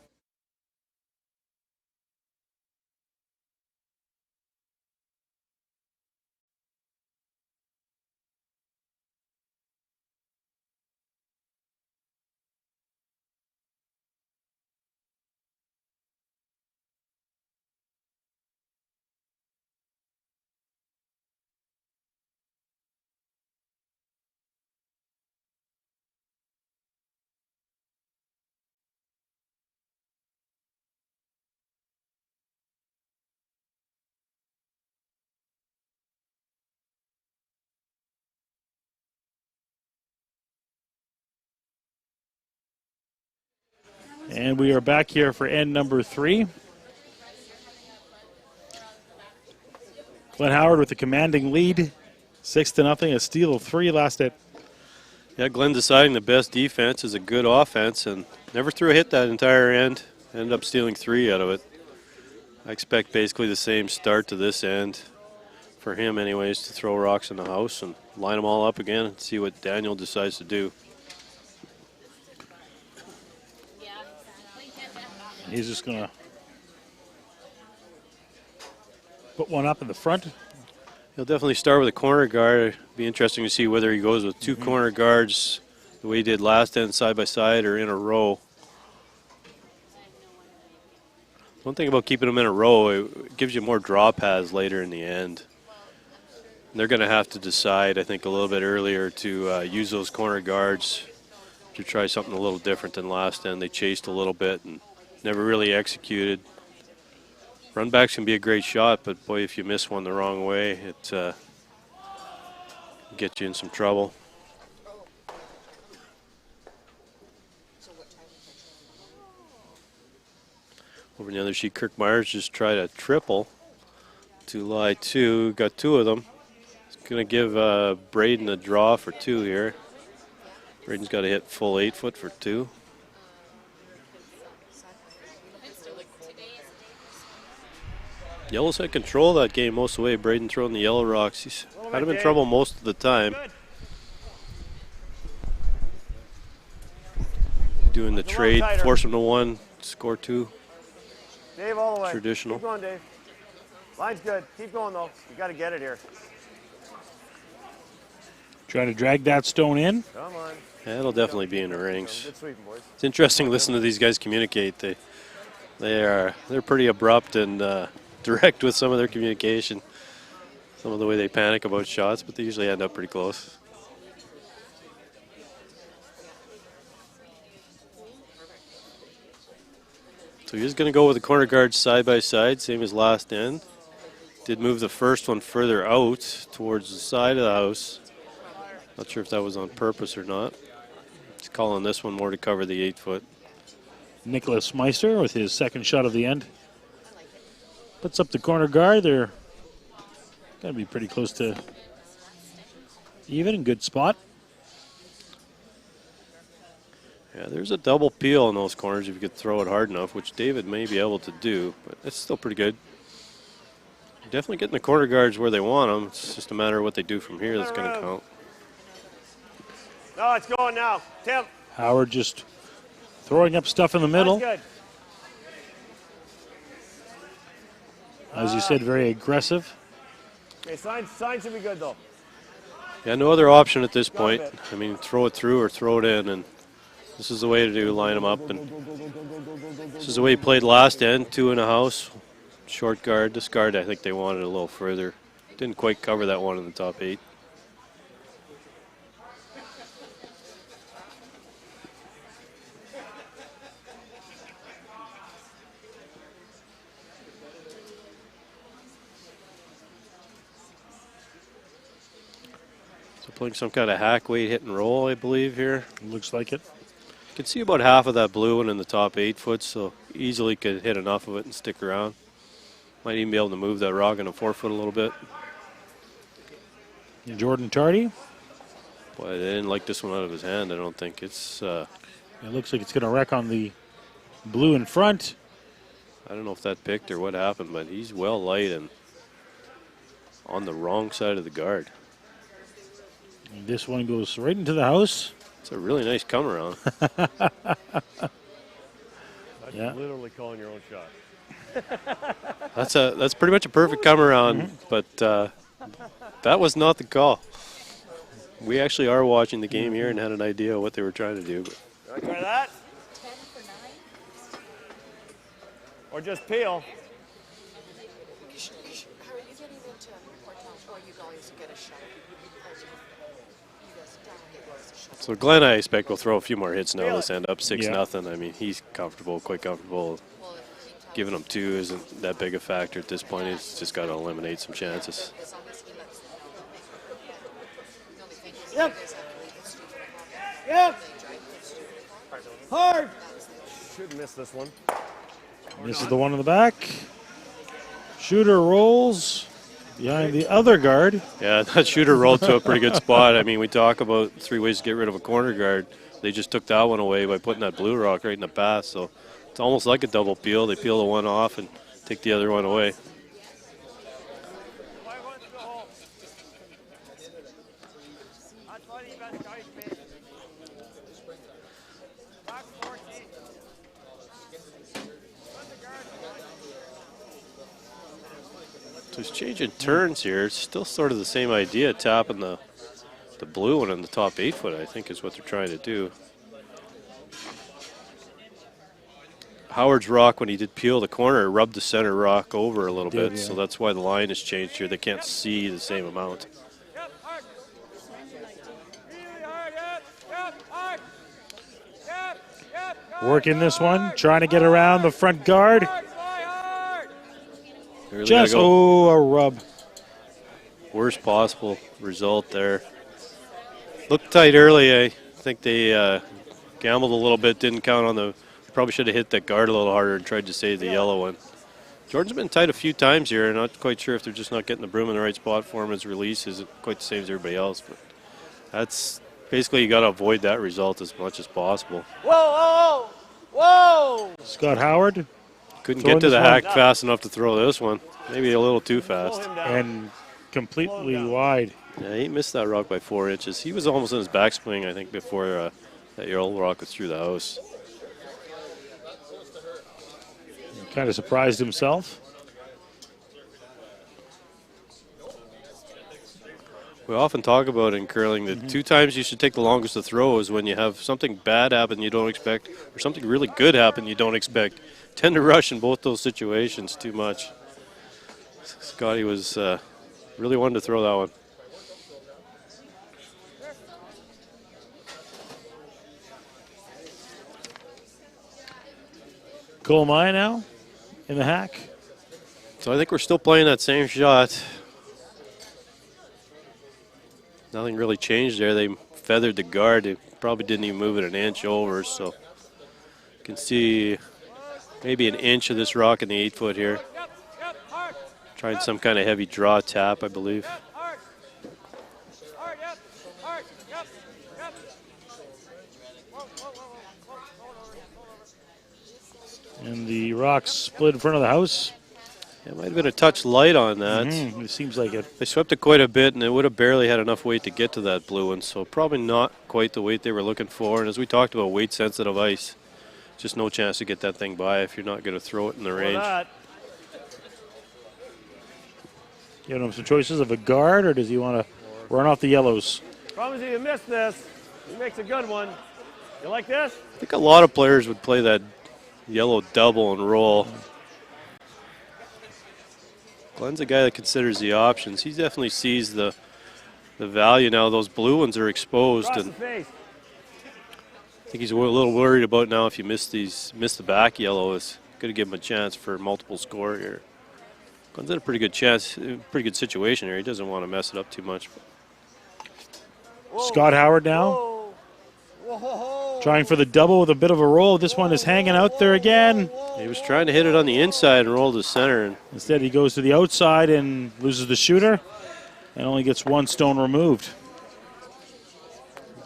S1: And we are back here for end number 3. Glenn Howard with the commanding lead. 6-0, a steal of 3 last hit.
S2: Yeah, Glenn deciding the best defense is a good offense and never threw a hit that entire end. Ended up stealing 3 out of it. I expect basically the same start to this end for him anyways, to throw rocks in the house and line them all up again and see what Daniel decides to do.
S1: He's just going to put one up in the front.
S2: He'll definitely start with a corner guard. It'd be interesting to see whether he goes with 2 corner guards the way he did last end side by side or in a row. One thing about keeping them in a row, it gives you more draw paths later in the end. And they're going to have to decide, I think, a little bit earlier to use those corner guards to try something a little different than last end. They chased a little bit and never really executed. Run backs can be a great shot, but boy, if you miss one the wrong way, it can get you in some trouble. Over on the other sheet, Kirk Myers just tried a triple to lie 2. Got 2 of them. He's going to give Braden a draw for 2 here. Braden's got to hit full 8 foot for 2. Yellow's had control of that game most of the way. Braden throwing the yellow rocks. He's had him in trouble most of the time. Doing the trade, force him to 1, score 2.
S3: Dave, all the way.
S2: Traditional.
S3: Keep going, Dave. Line's good. Keep going, though. You got to get it here.
S1: Trying to drag that stone in.
S3: Come on.
S2: Yeah, it'll definitely be in the rings.
S3: Good sweeping, boys.
S2: It's interesting to listen to these guys communicate. They're pretty abrupt and direct with some of their communication. Some of the way they panic about shots, but they usually end up pretty close. So he's going to go with the corner guards side by side, same as last end. Did move the first one further out towards the side of the house. Not sure if that was on purpose or not. He's calling this one more to cover the 8 foot.
S1: Nicholas Meister with his second shot of the end. Puts up the corner guard. They're going to be pretty close to even. Good spot.
S2: Yeah, there's a double peel in those corners if you could throw it hard enough, which David may be able to do, but it's still pretty good. Definitely getting the corner guards where they want them. It's just a matter of what they do from here that's going to count.
S3: No, it's going now. Tim.
S1: Howard just throwing up stuff in the middle.
S3: That's good.
S1: As you said, very aggressive.
S3: Okay, sign should be good, though.
S2: Yeah, no other option at this point. I mean, throw it through or throw it in, and this is the way to do, line them up. And this is the way he played last end, 2 in a house, short guard. This guard, I think they wanted a little further. Didn't quite cover that one in the top 8. So playing some kind of hack weight hit and roll, I believe, here.
S1: Looks like it.
S2: You can see about half of that blue one in the top 8 foot, so easily could hit enough of it and stick around. Might even be able to move that rock in a 4 foot a little bit.
S1: Jordan Tardy.
S2: Boy, they didn't like this one out of his hand, I don't think.
S1: It looks like it's going to wreck on the blue in front.
S2: I don't know if that picked or what happened, but he's well light and on the wrong side of the guard.
S1: And this one goes right into the house.
S2: It's a really nice come around.
S1: Yeah.
S3: Literally calling your own shot.
S2: That's pretty much a perfect come around, but that was not the call. We actually are watching the game here and had an idea of what they were trying to do. But.
S3: Want to try that? Or just peel.
S5: How are you getting into Portage? Or you guys get a shot?
S2: So Glenn, I expect, will throw a few more hits now. This end up 6-0. I mean, he's comfortable, quite comfortable. Giving him 2 isn't that big a factor at this point. He's just got to eliminate some chances.
S3: Yep. Yep. Hard. Should miss this one.
S1: This is the one in the back. Shooter rolls behind the other guard.
S2: Yeah, that shooter rolled to a pretty good spot. I mean, we talk about 3 ways to get rid of a corner guard. They just took that one away by putting that blue rock right in the pass. So it's almost like a double peel. They peel the one off and take the other one away. So he's changing turns here. It's still sort of the same idea, tapping the blue one in the top 8 foot, I think is what they're trying to do. Howard's rock, when he did peel the corner, rubbed the center rock over a little bit, so that's why the line has changed here. They can't see the same amount.
S1: Working this one, trying to get around the front guard.
S2: Really
S1: Just, a rub.
S2: Worst possible result there. Looked tight early. I think they gambled a little bit, didn't count on the... Probably should have hit that guard a little harder and tried to save the yellow one. Jordan's been tight a few times here. Not quite sure if they're just not getting the broom in the right spot for him. His release isn't quite the same as everybody else, but that's Basically, you got to avoid that result as much as possible.
S3: Whoa, whoa, whoa!
S1: Scott Howard
S2: Couldn't
S1: Throwing
S2: get to
S1: this
S2: the
S1: one.
S2: hack fast enough to throw this one. Maybe a little too
S3: Slow
S2: fast.
S3: him down.
S1: and completely wide.
S2: Yeah, he missed that rock by 4 inches. He was almost in his backswing, I think, before that yellow rock was through the house.
S1: Kind of surprised himself.
S2: We often talk about in curling that 2 times you should take the longest to throw is when you have something bad happen you don't expect or something really good happen you don't expect. Tend to rush in both those situations too much. Scotty was really wanted to throw that one.
S1: Cole Maya now in the hack.
S2: So I think we're still playing that same shot. Nothing really changed there. They feathered the guard. They probably didn't even move it an inch over. So you can see maybe an inch of this rock in the 8-foot here. Trying some kind of heavy draw tap, I believe.
S1: And the rocks split in front of the house.
S2: It might have been a touch light on that.
S1: It seems like it.
S2: They swept it quite a bit, and it would have barely had enough weight to get to that blue one, so probably not quite the weight they were looking for. And as we talked about, weight-sensitive ice, just no chance to get that thing by if you're not going to throw it in the range.
S1: Giving him some choices of a guard, or does he want to run off the yellows?
S3: Promise you miss this. He makes a good one. You like this?
S2: I think a lot of players would play that yellow double and roll. Glenn's a guy that considers the options. He definitely sees the value now. Those blue ones are exposed,
S3: Cross
S2: and
S3: the face.
S2: I think he's a little worried about now if you miss the back yellow, is going to give him a chance for multiple score here. Glenn's in a pretty good chance, pretty good situation here. He doesn't want to mess it up too much.
S1: Scott Howard now.
S3: Whoa. Whoa.
S1: Trying for the double with a bit of a roll. This one is hanging out there again.
S2: He was trying to hit it on the inside and roll to center. And
S1: Instead, he goes to the outside and loses the shooter and only gets one stone removed.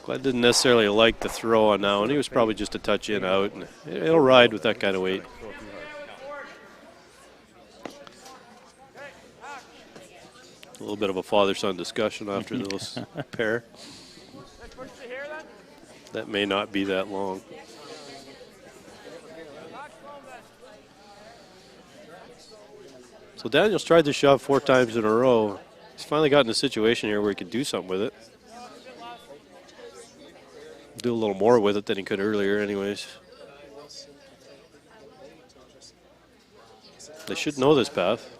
S2: Glenn didn't necessarily like the throw on that one. He was probably just a touch in out. And it'll ride with that kind of weight. A little bit of a father-son discussion after those pair. That may not be that long. So Daniel's tried this shot 4 times in a row. He's finally gotten a situation here where he can do something with it. Do a little more with it than he could earlier anyways. They should know this path.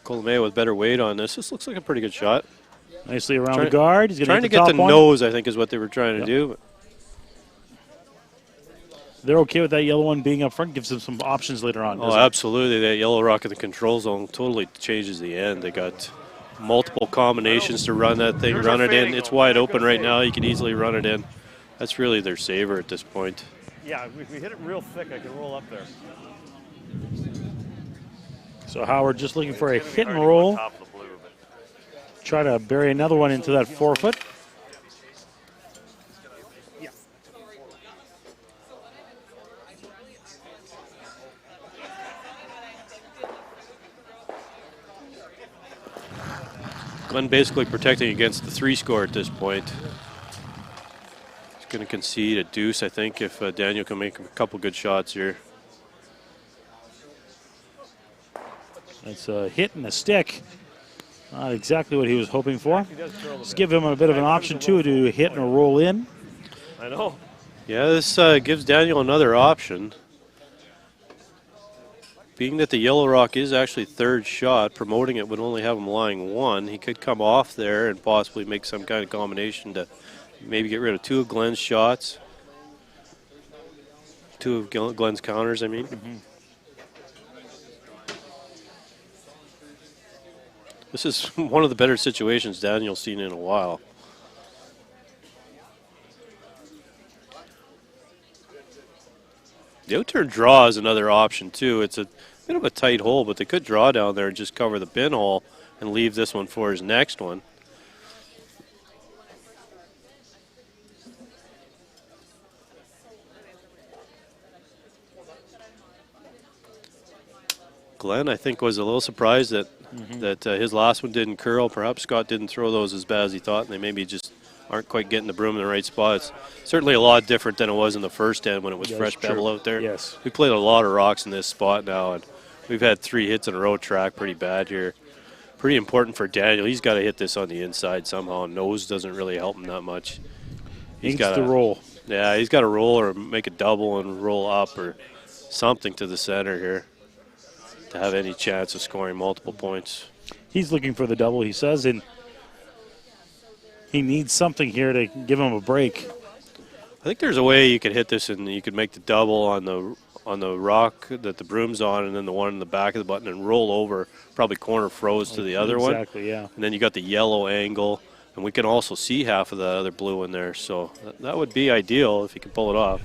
S2: Colomé with better weight on this. This looks like a pretty good shot.
S1: Nicely around the guard. He's
S2: Trying to
S1: the
S2: get
S1: top
S2: the
S1: one.
S2: nose, I think, is what they were trying to do.
S1: They're okay with that yellow one being up front. Gives them some options later on.
S2: Oh, absolutely. That yellow rock in the control zone totally changes the end. They got multiple combinations to run that thing, run it in. It's wide open right now. You can easily run it in. That's really their saver at this point.
S3: Yeah, if we hit it real thick, I can roll up there.
S1: So Howard just looking for a hit and roll. Try to bury another one into that 4-foot.
S2: Glenn basically protecting against the 3 score at this point. He's going to concede a deuce, I think, if Daniel can make a couple good shots here.
S1: That's a hit and a stick. Not exactly what he was hoping for. Let's give him a bit of an option, too, to hit and a roll in.
S3: I know.
S2: Yeah, this gives Daniel another option. Being that the yellow rock is actually 3rd shot, promoting it would only have him lying 1. He could come off there and possibly make some kind of combination to maybe get rid of 2 of Glenn's shots. 2 of Glenn's counters, I mean. This is one of the better situations Daniel's seen in a while. The out-turn draw is another option, too. It's a bit of a tight hole, but they could draw down there and just cover the pin hole and leave this one for his next one. Glenn, I think, was a little surprised that his last one didn't curl. Perhaps Scott didn't throw those as bad as he thought, and they maybe just aren't quite getting the broom in the right spot. It's certainly a lot different than it was in the first end when it was fresh pebble out there.
S1: Yes.
S2: We played a lot of rocks in this spot now, and we've had 3 hits in a row track pretty bad here. Pretty important for Daniel. He's got to hit this on the inside somehow. Nose doesn't really help him that much.
S1: He's got to roll.
S2: Yeah, he's got to roll or make a double and roll up or something to the center here to have any chance of scoring multiple points.
S1: He's looking for the double, he says, and he needs something here to give him a break.
S2: I think there's a way you could hit this and you could make the double on the rock that the broom's on, and then the one in the back of the button, and roll over, probably corner froze to the other one.
S1: Exactly, yeah.
S2: And then you got the yellow angle, and we can also see half of the other blue in there. So that would be ideal if you could pull it off.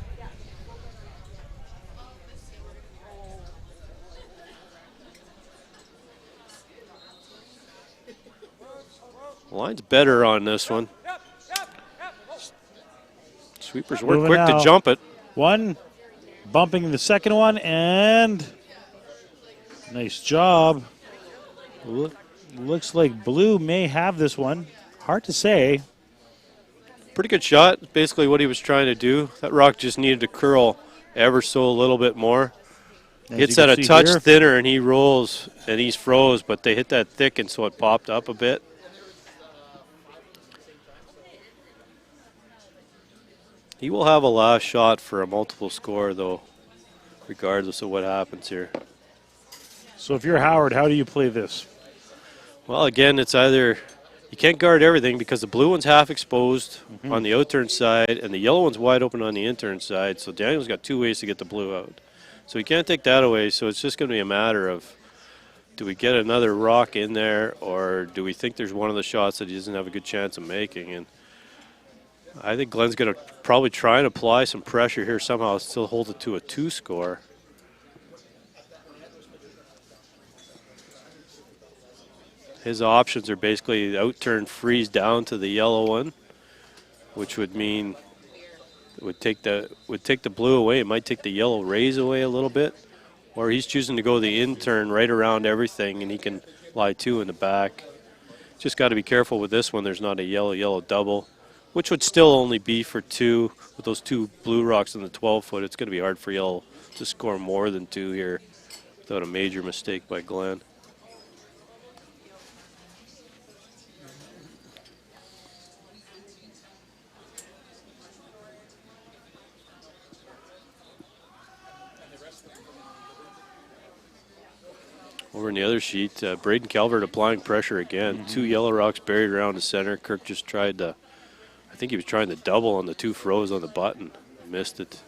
S2: Line's better on this one. Sweepers were quick to jump it.
S1: One, bumping the second one, and nice job. Looks like blue may have this one. Hard to say.
S2: Pretty good shot. Basically what he was trying to do. That rock just needed to curl ever so a little bit more. Hits that a touch thinner, and he rolls, and he's froze, but they hit that thick, and so it popped up a bit. He will have a last shot for a multiple score, though, regardless of what happens here.
S1: So if you're Howard, how do you play this?
S2: Well, again, it's either you can't guard everything because the blue one's half exposed on the out-turn side, and the yellow one's wide open on the in-turn side, so Daniel's got 2 ways to get the blue out. So he can't take that away, so it's just going to be a matter of, do we get another rock in there, or do we think there's one of the shots that he doesn't have a good chance of making? And I think Glenn's going to probably try and apply some pressure here somehow, still hold it to a 2 score. His options are basically out-turn freeze down to the yellow one, which would mean it would take the blue away. It might take the yellow raise away a little bit, or he's choosing to go the in-turn right around everything, and he can lie 2 in the back. Just got to be careful with this one. There's not a yellow double, which would still only be for 2 with those 2 blue rocks in the 12-foot. It's going to be hard for yellow to score more than 2 here without a major mistake by Glenn. Over in the other sheet, Braden Calvert applying pressure again. 2 yellow rocks buried around the center. Kirk just tried to, I think he was trying to double on the 2 froze on the button. Missed it.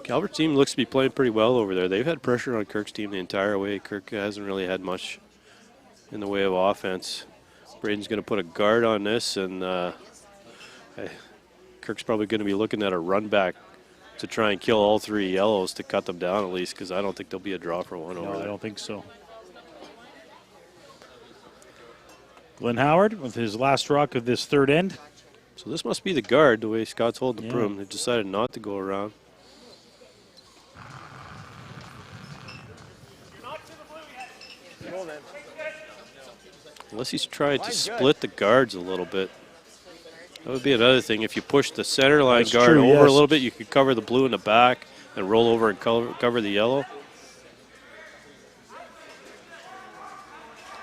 S2: Calvert's team looks to be playing pretty well over there. They've had pressure on Kirk's team the entire way. Kirk hasn't really had much in the way of offense. Braden's going to put a guard on this, and Kirk's probably going to be looking at a run back to try and kill all 3 yellows to cut them down at least, because I don't think there'll be a draw for one over there.
S1: I don't think so. Glenn Howard with his last rock of this third end.
S2: So this must be the guard, the way Scott's holding the broom. They've decided not to go around. Unless he's trying to split the guards a little bit. That would be another thing. If you push the center line guard over a little bit, you could cover the blue in the back and roll over and cover the yellow.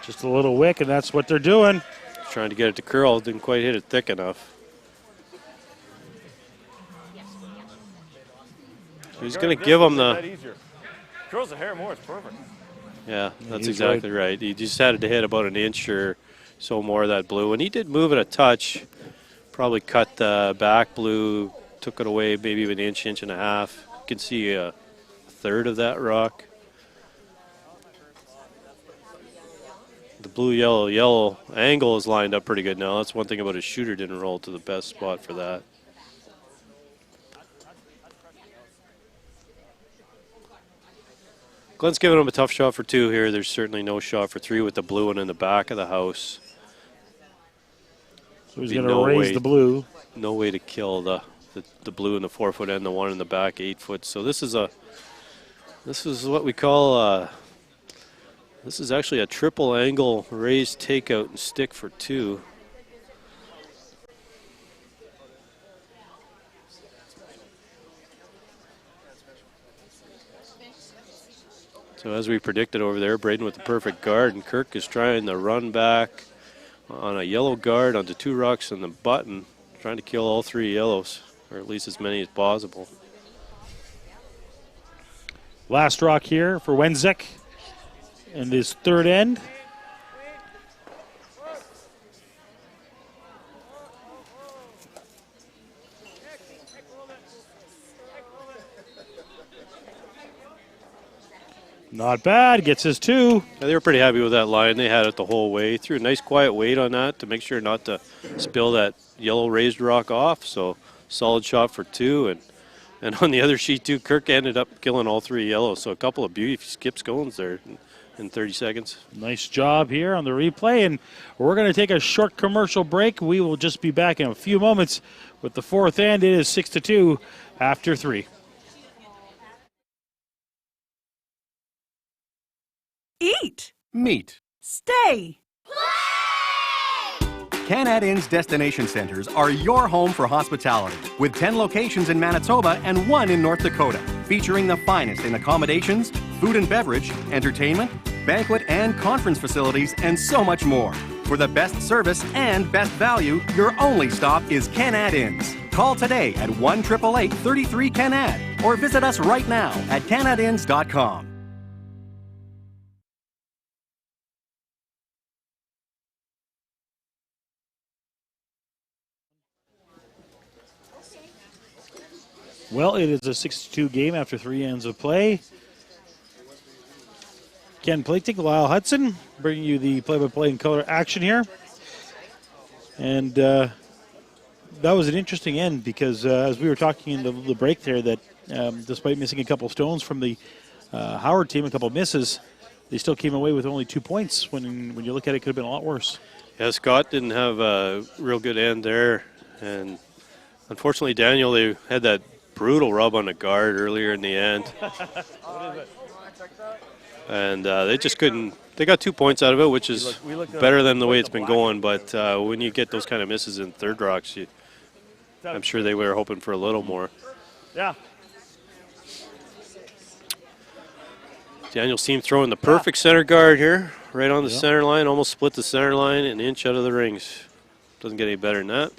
S1: Just a little wick, and that's what they're doing.
S2: Trying to get it to curl, didn't quite hit it thick enough. He's going to give him the...
S3: Curls the hair more, it's perfect.
S2: Yeah, that's exactly right. He just had to hit about an inch or so more of that blue. And he did move it a touch. Probably cut the back blue, took it away maybe an inch, inch and a half. You can see a third of that rock. The blue-yellow angle is lined up pretty good now. That's one thing about his shooter, didn't roll to the best spot for that. Glenn's giving him a tough shot for 2 here. There's certainly no shot for 3 with the blue one in the back of the house.
S1: So he's going to raise the blue.
S2: No way to kill the blue in the 4-foot end, the one in the back 8-foot. So this is what we call this is actually a triple angle raised takeout and stick for 2. So as we predicted over there, Braden with the perfect guard, and Kirk is trying to run back on a yellow guard onto 2 rocks and the button, trying to kill all 3 yellows, or at least as many as possible.
S1: Last rock here for Wenzek in his 3rd end. Not bad, gets his 2.
S2: Yeah, they were pretty happy with that line. They had it the whole way. Threw a nice quiet weight on that to make sure not to spill that yellow raised rock off. So solid shot for 2. And on the other sheet too, Kirk ended up killing all 3 yellows. So a couple of beauty skip scones there in 30 seconds.
S1: Nice job here on the replay. And we're going to take a short commercial break. We will just be back in a few moments with the 4th end. It is 6-2 after 3.
S6: Eat.
S7: Meet.
S6: Stay.
S7: Canad Inn's destination centers are your home for hospitality, with 10 locations in Manitoba and 1 in North Dakota, featuring the finest in accommodations, food and beverage, entertainment, banquet and conference facilities, and so much more. For the best service and best value, your only stop is Canad Inns. Call today at 1-888-33-CANAD or visit us right now at canadinns.com.
S1: Well, it is a 6-2 game after 3 ends of play. Ken Plating, Lyle Hudson, bringing you the play-by-play in color action here. And that was an interesting end because as we were talking in the break there that despite missing a couple stones from the Howard team, a couple misses, they still came away with only 2 points. When you look at it, it could have been a lot worse.
S2: Yeah, Scott didn't have a real good end there. And unfortunately, Daniel, they had that brutal rub on the guard earlier in the end. And they just couldn't. They got 2 points out of it, which is better than the way it's been going. But when you get those kind of misses in 3rd rocks, I'm sure they were hoping for a little more.
S3: Yeah.
S2: Daniel seemed throwing the perfect center guard here, right on the center line, almost split the center line, an inch out of the rings. Doesn't get any better than that.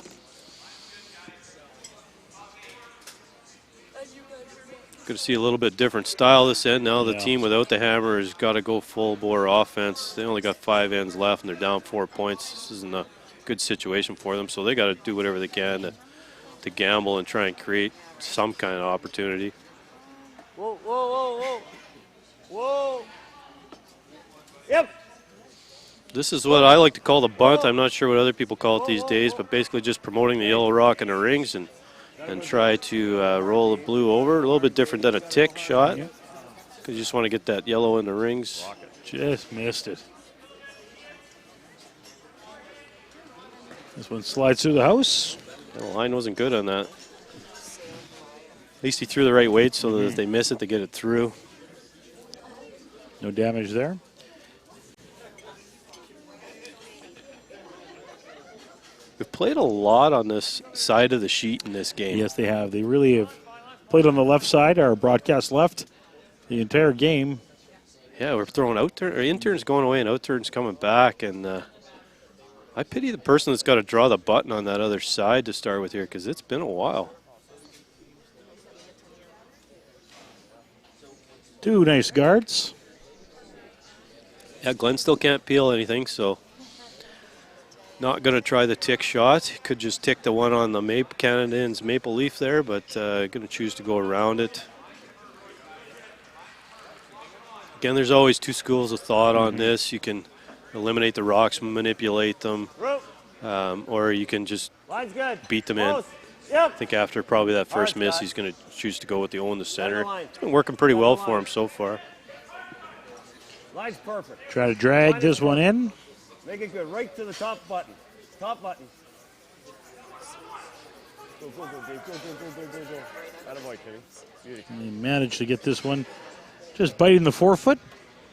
S2: Good to see a little bit different style this end. Now the team without the hammer has got to go full bore offense. They only got 5 ends left and they're down 4 points. This isn't a good situation for them, so they got to do whatever they can to gamble and try and create some kind of opportunity.
S3: Whoa, whoa, whoa, whoa. Whoa. Yep.
S2: This is what I like to call the bunt. I'm not sure what other people call it these days, but basically just promoting the yellow rock in the rings and try to roll the blue over. A little bit different than a tick shot because you just want to get that yellow in the rings.
S1: Just missed it. This one slides through the house.
S2: The line wasn't good on that. At least he threw the right weight so that if they miss it, they get it through.
S1: No damage there.
S2: We've played a lot on this side of the sheet in this game.
S1: Yes, they have. They really have played on the left side, our broadcast left, the entire game.
S2: Yeah, we're throwing interns going away and out turns coming back. And I pity the person that's got to draw the button on that other side to start with here because it's been a while.
S1: 2 nice guards.
S2: Yeah, Glenn still can't peel anything, so not going to try the tick shot. Could just tick the one on the Canad Inn's maple leaf there, but going to choose to go around it. Again, there's always 2 schools of thought on this. You can eliminate the rocks, manipulate them, or you can just beat them in. I think after probably that first miss, he's going to choose to go with the own the center. It's been working pretty well for him so far.
S3: Line's perfect.
S1: Try to drag
S3: Line
S1: this
S3: is
S1: one
S3: perfect.
S1: in.
S3: Make it good. Right to the top button. Top button. Go, go, go, Dave. Go, go, go, go, go, go. Attaboy, Timmy. Beauty.
S1: He managed to get this one just biting the forefoot.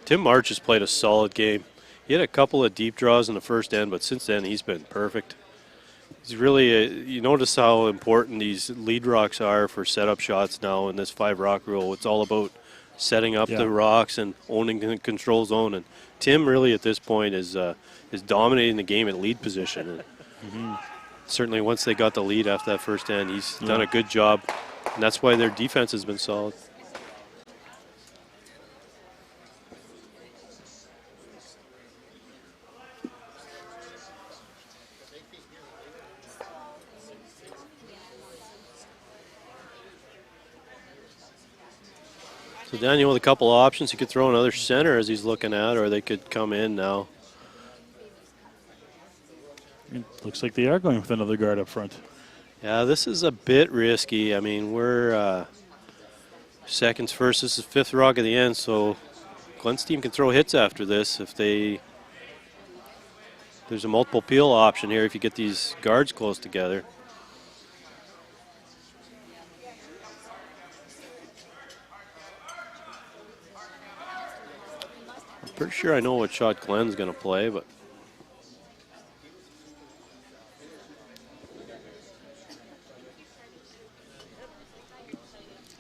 S2: Tim March has played a solid game. He had a couple of deep draws in the first end, but since then he's been perfect. He's really, you notice how important these lead rocks are for setup shots now in this 5-rock rule. It's all about setting up the rocks and owning the control zone. And Tim really at this point is dominating the game at lead position. And certainly once they got the lead after that first end, he's done a good job. And that's why their defense has been solid. So Daniel with a couple of options. He could throw another center as he's looking at, or they could come in now.
S1: It looks like they are going with another guard up front.
S2: Yeah, this is a bit risky. I mean, we're seconds first. This is 5th rock at the end, so Glenn's team can throw hits after this if they... There's a multiple peel option here if you get these guards close together. Pretty sure I know what shot Glenn's going to play, but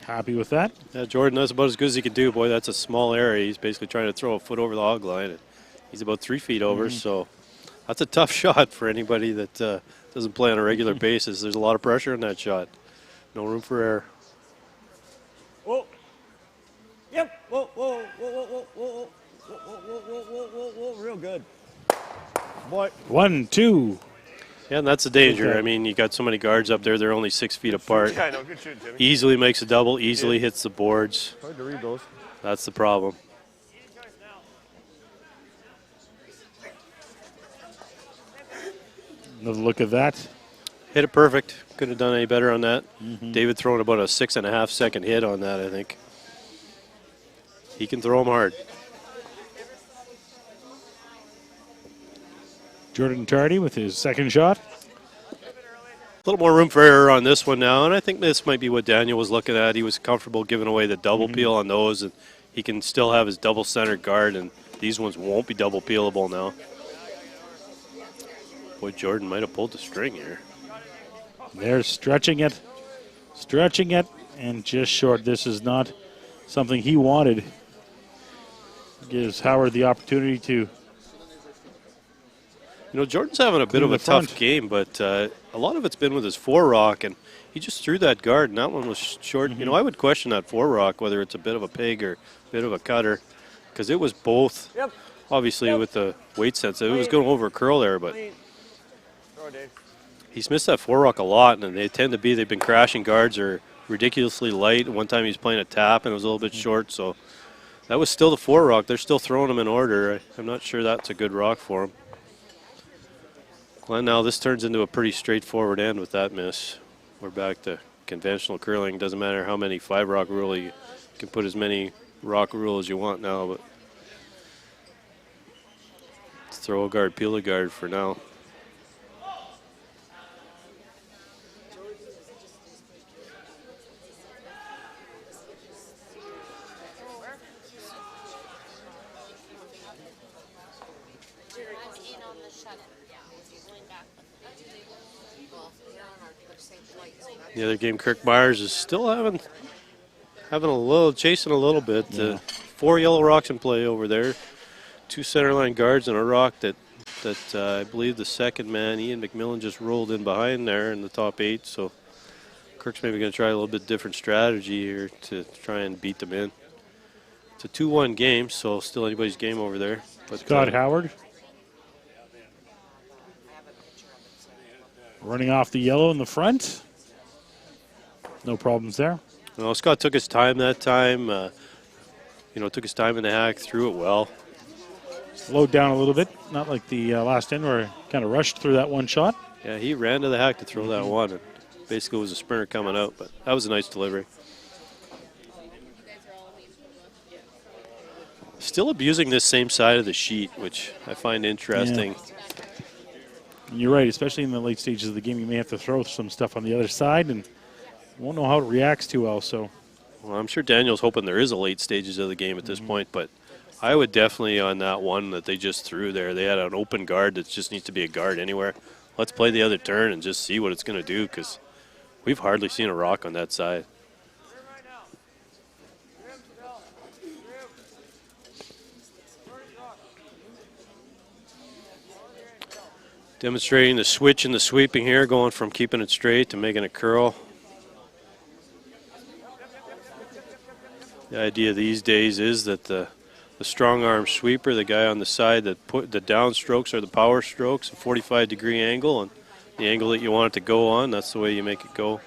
S1: Happy with that?
S2: yeah, Jordan, that's about as good as he could do. Boy, that's a small area. He's basically trying to throw a foot over the hog line. And he's about 3 feet over, so that's a tough shot for anybody that doesn't play on a regular basis. There's a lot of pressure in that shot. No room for error.
S3: Whoa. Yep. Whoa, whoa, whoa, whoa, whoa, whoa, whoa, whoa, whoa, whoa, whoa, whoa, whoa. Real good. Boy.
S1: 1, 2.
S2: Yeah, and that's the danger.
S1: Okay.
S2: I mean, you got so many guards up there. They're only 6 feet apart.
S3: Yeah, I know. Good shooting, Timmy.
S2: Easily makes a double, easily hits the boards.
S3: Hard to read those.
S2: That's the problem.
S1: Another look at that.
S2: Hit it perfect. Couldn't have done any better on that. David throwing about a 6.5 second hit on that, I think. He can throw them hard.
S1: Jordan Tardy with his second shot.
S2: A little more room for error on this one now, and I think this might be what Daniel was looking at. He was comfortable giving away the double peel on those, and he can still have his double center guard, and these ones won't be double peelable now. Boy, Jordan might have pulled the string here.
S1: They're stretching it, and just short. This is not something he wanted. Gives Howard the opportunity to...
S2: You know, Jordan's having a bit of a tough game, but a lot of it's been with his 4-rock, and he just threw that guard, and that one was short. You know, I would question that 4-rock, whether it's a bit of a peg or a bit of a cutter, because it was both.
S3: Yep.
S2: Obviously, with the weight sensitive, it was going over a curl there, but
S3: Throw it, Dave.
S2: he's missed that 4-rock a lot, and they tend to be, they've been crashing guards or ridiculously light. One time he was playing a tap, and it was a little bit short, so that was still the 4-rock. They're still throwing him in order. I'm not sure that's a good rock for him. Glenn, now this turns into a pretty straightforward end with that miss. We're back to conventional curling. Doesn't matter how many 5-rock rule, you can put as many rock rule as you want now, but let's throw a guard, peel a guard for now. The other game, Kirk Myers is still having a little, chasing a little bit. 4 yellow rocks in play over there. 2 centerline guards and a rock that I believe the second man, Ian McMillan, just rolled in behind there in the top 8. So Kirk's maybe going to try a little bit different strategy here to try and beat them in. It's a 2-1 game, so still anybody's game over there. But
S1: Scott Howard running off the yellow in the front. No problems there.
S2: No, Scott took his time that time. Took his time in the hack, threw it well.
S1: Slowed down a little bit, not like the last end where he kind of rushed through that one shot.
S2: Yeah, he ran to the hack to throw that one. And basically, it was a sprinter coming out, but that was a nice delivery. Still abusing this same side of the sheet, which I find interesting.
S1: Yeah. You're right, especially in the late stages of the game, you may have to throw some stuff on the other side and won't know how it reacts too well. So,
S2: Well, I'm sure Daniel's hoping there is a late stages of the game at this point, but I would definitely on that one that they just threw there. They had an open guard that just needs to be a guard anywhere. Let's play the other turn and just see what it's going to do because we've hardly seen a rock on that side. Demonstrating the switch in the sweeping here, going from keeping it straight to making it curl. The idea these days is that the strong arm sweeper, the guy on the side that put the down strokes or the power strokes, a 45-degree angle, and the angle that you want it to go on, that's the way you make it go.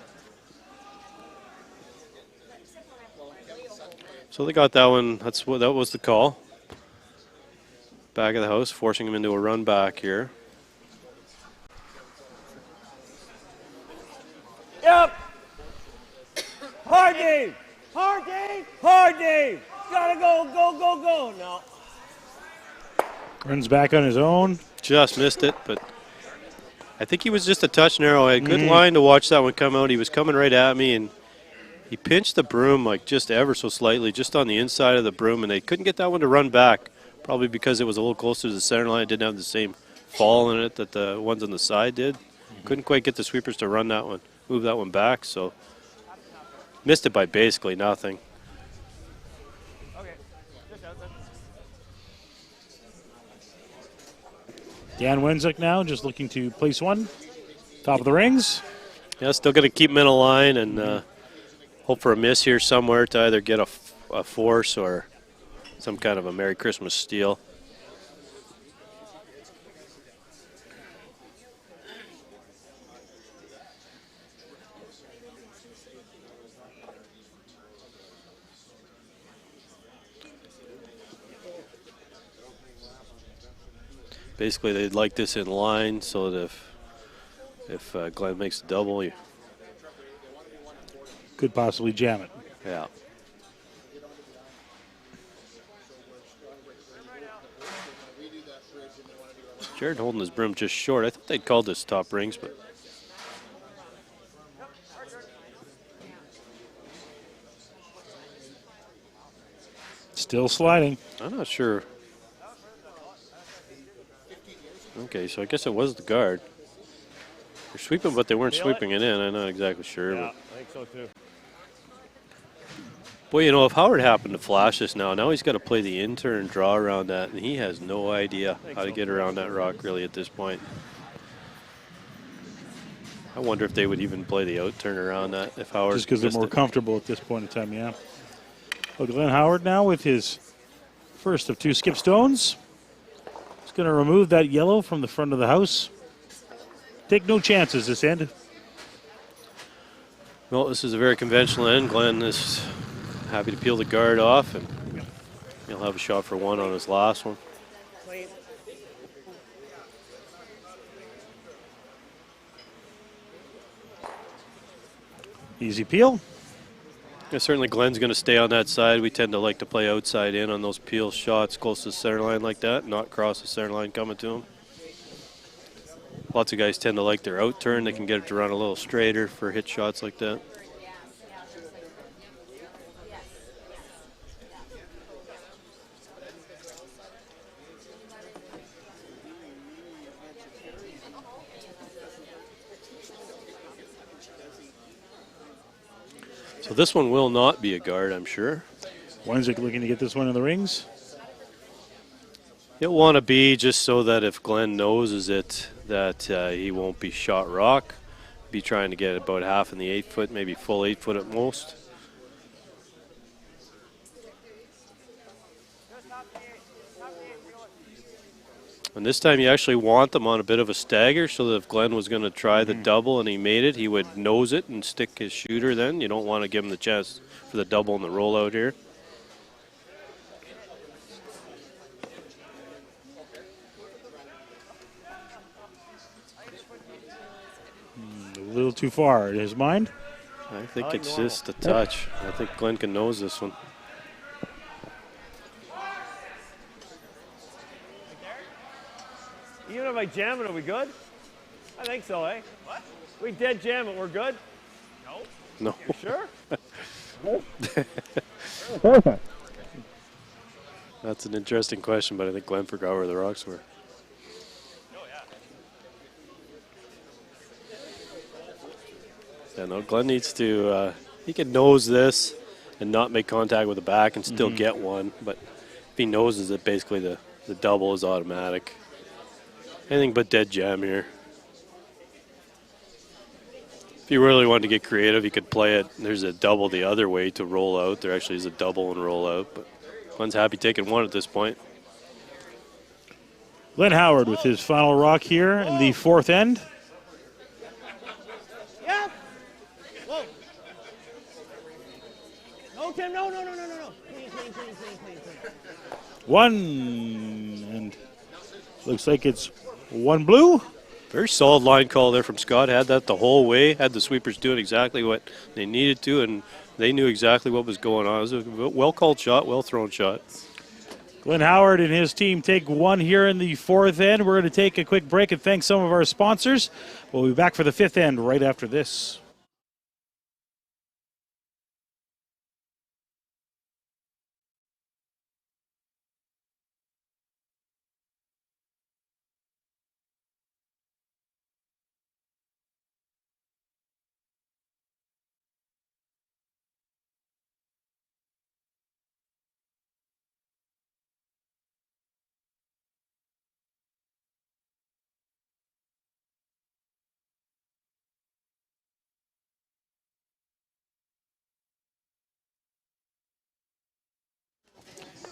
S2: So they got that one. That was the call. Back of the house, forcing him into a run back here.
S3: Yep. Hard Dave. Hard Dave. Hard Dave. Gotta go, go, go, go. No.
S1: Runs back on his own.
S2: Just missed it, but I think he was just a touch narrow. A good line to watch that one come out. He was coming right at me, and he pinched the broom like just ever so slightly, just on the inside of the broom, and they couldn't get that one to run back, probably because it was a little closer to the center line. It didn't have the same fall in it that the ones on the side did. Couldn't quite get the sweepers to run that one, move that one back, so missed it by basically nothing.
S1: Dan Wenzik now just looking to place one. Top of the rings.
S2: Yeah, still going to keep him in a line and hope for a miss here somewhere to either get a force or some kind of a Merry Christmas steal. Basically, they'd like this in line so that if Glenn makes the double, you
S1: could possibly jam it.
S2: Yeah. Jared holding his broom just short. I thought they'd called this top rings, but
S1: still sliding.
S2: I'm not sure. Okay, so I guess it was the guard. They're sweeping, but they weren't sweeping it in. I'm not exactly sure.
S3: Yeah, I think so too.
S2: Boy, you know, if Howard happened to flash this now he's got to play the in-turn draw around that, and he has no idea how to get around that rock really at this point. I wonder if they would even play the out-turn around that if Howard
S1: just because they're more comfortable at this point in time, yeah. Well, Glenn Howard now with his first of two skip stones. He's going to remove that yellow from the front of the house. Take no chances this end.
S2: Well, this is a very conventional end. Glenn is happy to peel the guard off, and he'll have a shot for one on his last one.
S1: Easy peel.
S2: Yeah, certainly Glenn's going to stay on that side. We tend to like to play outside in on those peel shots close to the center line like that, not cross the center line coming to him. Lots of guys tend to like their out turn. They can get it to run a little straighter for hit shots like that. So this one will not be a guard, I'm sure.
S1: Wenzik looking to get this one in the rings.
S2: He'll want to be just so that if Glenn noses it, that he won't be shot rock. Be trying to get about half in the 8 foot, maybe full 8 foot at most. And this time you actually want them on a bit of a stagger so that if Glenn was going to try the double and he made it, he would nose it and stick his shooter then. You don't want to give him the chance for the double and the rollout here.
S1: A little too far in his mind.
S2: I think it's just a touch. I think Glenn can nose this one.
S3: Even if I jam it, are we good? I think so, eh? What? We dead jam it, we're good?
S2: No.
S3: You sure?
S2: That's an interesting question, but I think Glenn forgot where the rocks were. Yeah, no, Glenn needs to, he can nose this and not make contact with the back and still get one, but if he noses it, basically the double is automatic. Anything but dead jam here. If you really wanted to get creative, you could play it. There's a double the other way to roll out. There actually is a double and roll out, but Glenn's happy taking one at this point.
S1: Glenn Howard with his final rock here in the fourth end.
S4: Yep. Whoa. No, Tim, no. Clean.
S1: One, and looks like it's one blue.
S2: Very solid line call there from Scott. Had that the whole way. Had the sweepers doing exactly what they needed to, and they knew exactly what was going on. It was a well-called shot, well-thrown shot.
S1: Glenn Howard and his team take one here in the fourth end. We're going to take a quick break and thank some of our sponsors. We'll be back for the fifth end right after this.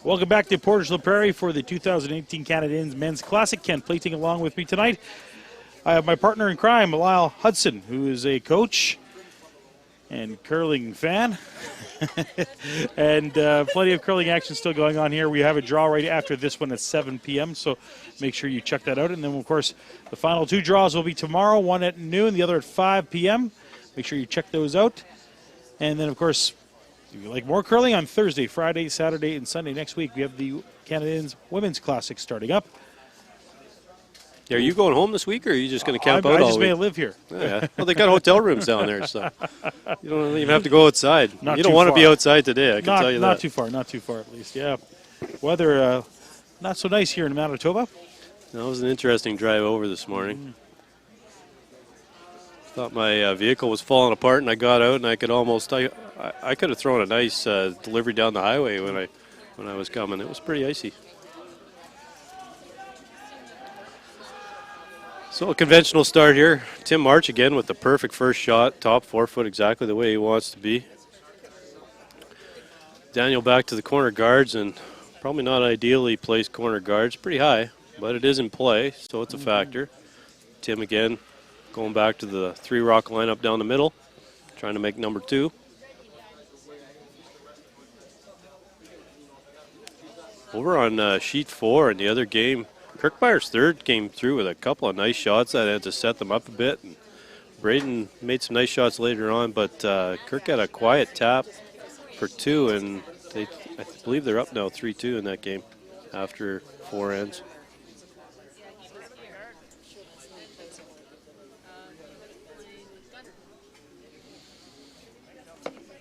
S1: Welcome back to Portage La Prairie for the 2018 Canadians Men's Classic. Ken plating along with me tonight. I have my partner in crime, Lyle Hudson, who is a coach and curling fan. And plenty of curling action still going on here. We have a draw right after this one at 7 p.m., so make sure you check that out. And then, of course, the final two draws will be tomorrow, one at noon, the other at 5 p.m. Make sure you check those out. And then, of course, if you like more curling on Thursday, Friday, Saturday, and Sunday next week, we have the Canadians Women's Classic starting up.
S2: Are you going home this week, or are you just going to camp out
S1: I
S2: all
S1: just
S2: week?
S1: may live here.
S2: Oh, yeah. Well, they got hotel rooms down there, so you don't even have to go outside.
S1: Not
S2: You
S1: too
S2: don't want to
S1: far.
S2: be outside today, I can tell you that.
S1: Not too far at least, yeah. Weather not so nice here in Manitoba.
S2: That was an interesting drive over this morning. Thought my vehicle was falling apart, and I got out, and I could almost I could have thrown a nice delivery down the highway when I was coming. It was pretty icy. So a conventional start here. Tim March again with the perfect first shot, top 4 foot, exactly the way he wants to be. Daniel back to the corner guards, and probably not ideally placed corner guards, pretty high, but it is in play, so it's a factor. Tim again going back to the 3-rock lineup down the middle, trying to make number 2. Over on sheet 4 in the other game, Kirkmeyer's third came through with a couple of nice shots that had to set them up a bit. And Braden made some nice shots later on, but Kirk had a quiet tap for 2, and I believe they're up now 3-2 in that game after 4 ends.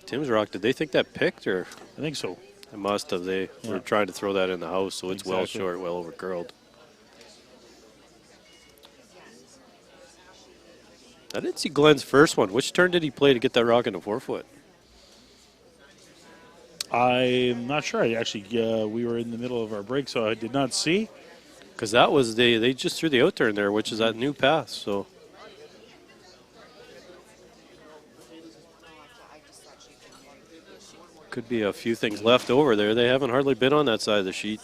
S2: Tim's rock, did they think that picked, or?
S1: I think so.
S2: It must have. They were trying to throw that in the house, so it's well short, well over curled. I didn't see Glenn's first one. Which turn did he play to get that rock in the 4-foot?
S1: I'm not sure. We were in the middle of our break, so I did not see.
S2: Because that was they just threw the out turn there, which is that new path. So could be a few things left over there. They haven't hardly been on that side of the sheet.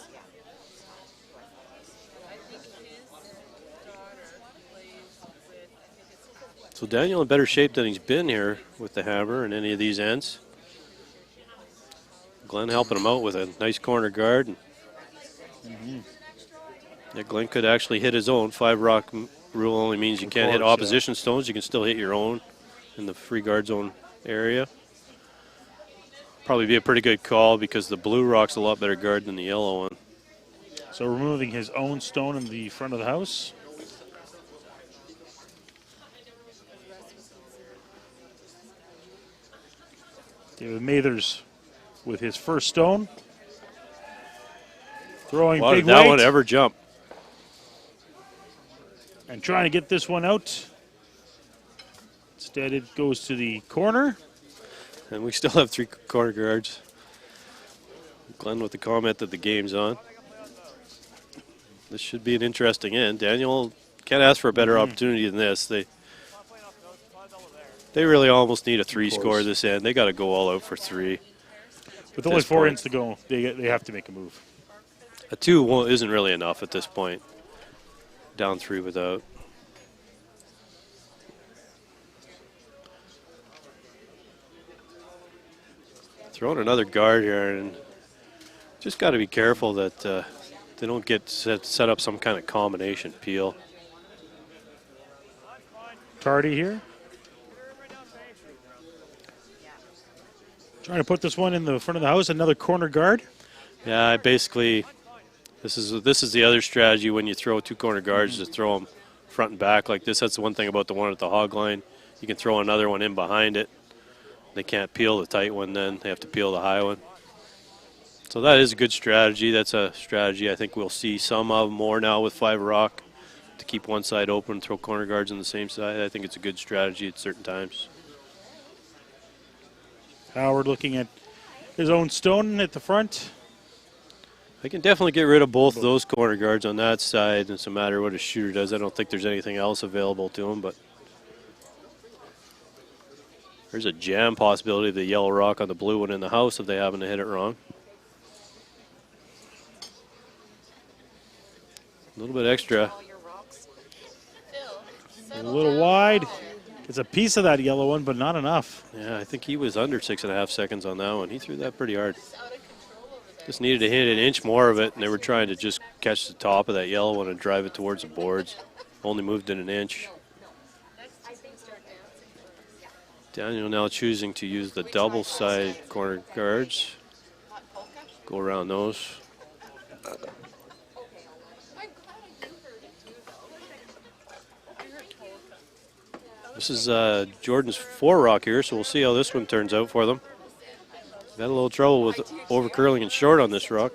S2: So Daniel in better shape than he's been here with the hammer and any of these ends. Glenn helping him out with a nice corner guard. Yeah, Glenn could actually hit his own. 5-rock rule only means you can't hit opposition stones. You can still hit your own in the free guard zone area. Probably be a pretty good call because the blue rock's a lot better guard than the yellow one.
S1: So removing his own stone in the front of the house. David Mathers with his first stone. Throwing
S2: Why
S1: big
S2: did that
S1: weight
S2: one ever jump?
S1: and trying to get this one out. Instead, it goes to the corner.
S2: And we still have 3 corner guards. Glenn with the comment that the game's on. This should be an interesting end. Daniel can't ask for a better opportunity than this. They really almost need a 3 score this end. They got to go all out for 3.
S1: With only 4 ends to go, they have to make a move.
S2: A 2 isn't really enough at this point. Down 3 without. Throwing another guard here, and just got to be careful that they don't get set up some kind of combination peel.
S1: Tardy here. Trying to put this one in the front of the house, another corner guard.
S2: Yeah, I basically, this is the other strategy when you throw 2 corner guards, to throw them front and back like this. That's the one thing about the one at the hog line. You can throw another one in behind it. They can't peel the tight one then. They have to peel the high one. So that is a good strategy. That's a strategy I think we'll see some of more now with 5 rock, to keep one side open, throw corner guards on the same side. I think it's a good strategy at certain times.
S1: Howard looking at his own stone at the front.
S2: I can definitely get rid of both of those corner guards on that side. It's a matter of what a shooter does. I don't think there's anything else available to him, but there's a jam possibility of the yellow rock on the blue one in the house if they happen to hit it wrong. A little bit extra.
S1: A little wide. It's a piece of that yellow one, but not enough.
S2: Yeah, I think he was under 6.5 seconds on that one. He threw that pretty hard. Just needed to hit an inch more of it, and they were trying to just catch the top of that yellow one and drive it towards the boards. Only moved it an inch. Daniel now choosing to use the double side corner guards. Go around those. This is Jordan's 4 rock here, so we'll see how this one turns out for them. Got a little trouble with over curling and short on this rock.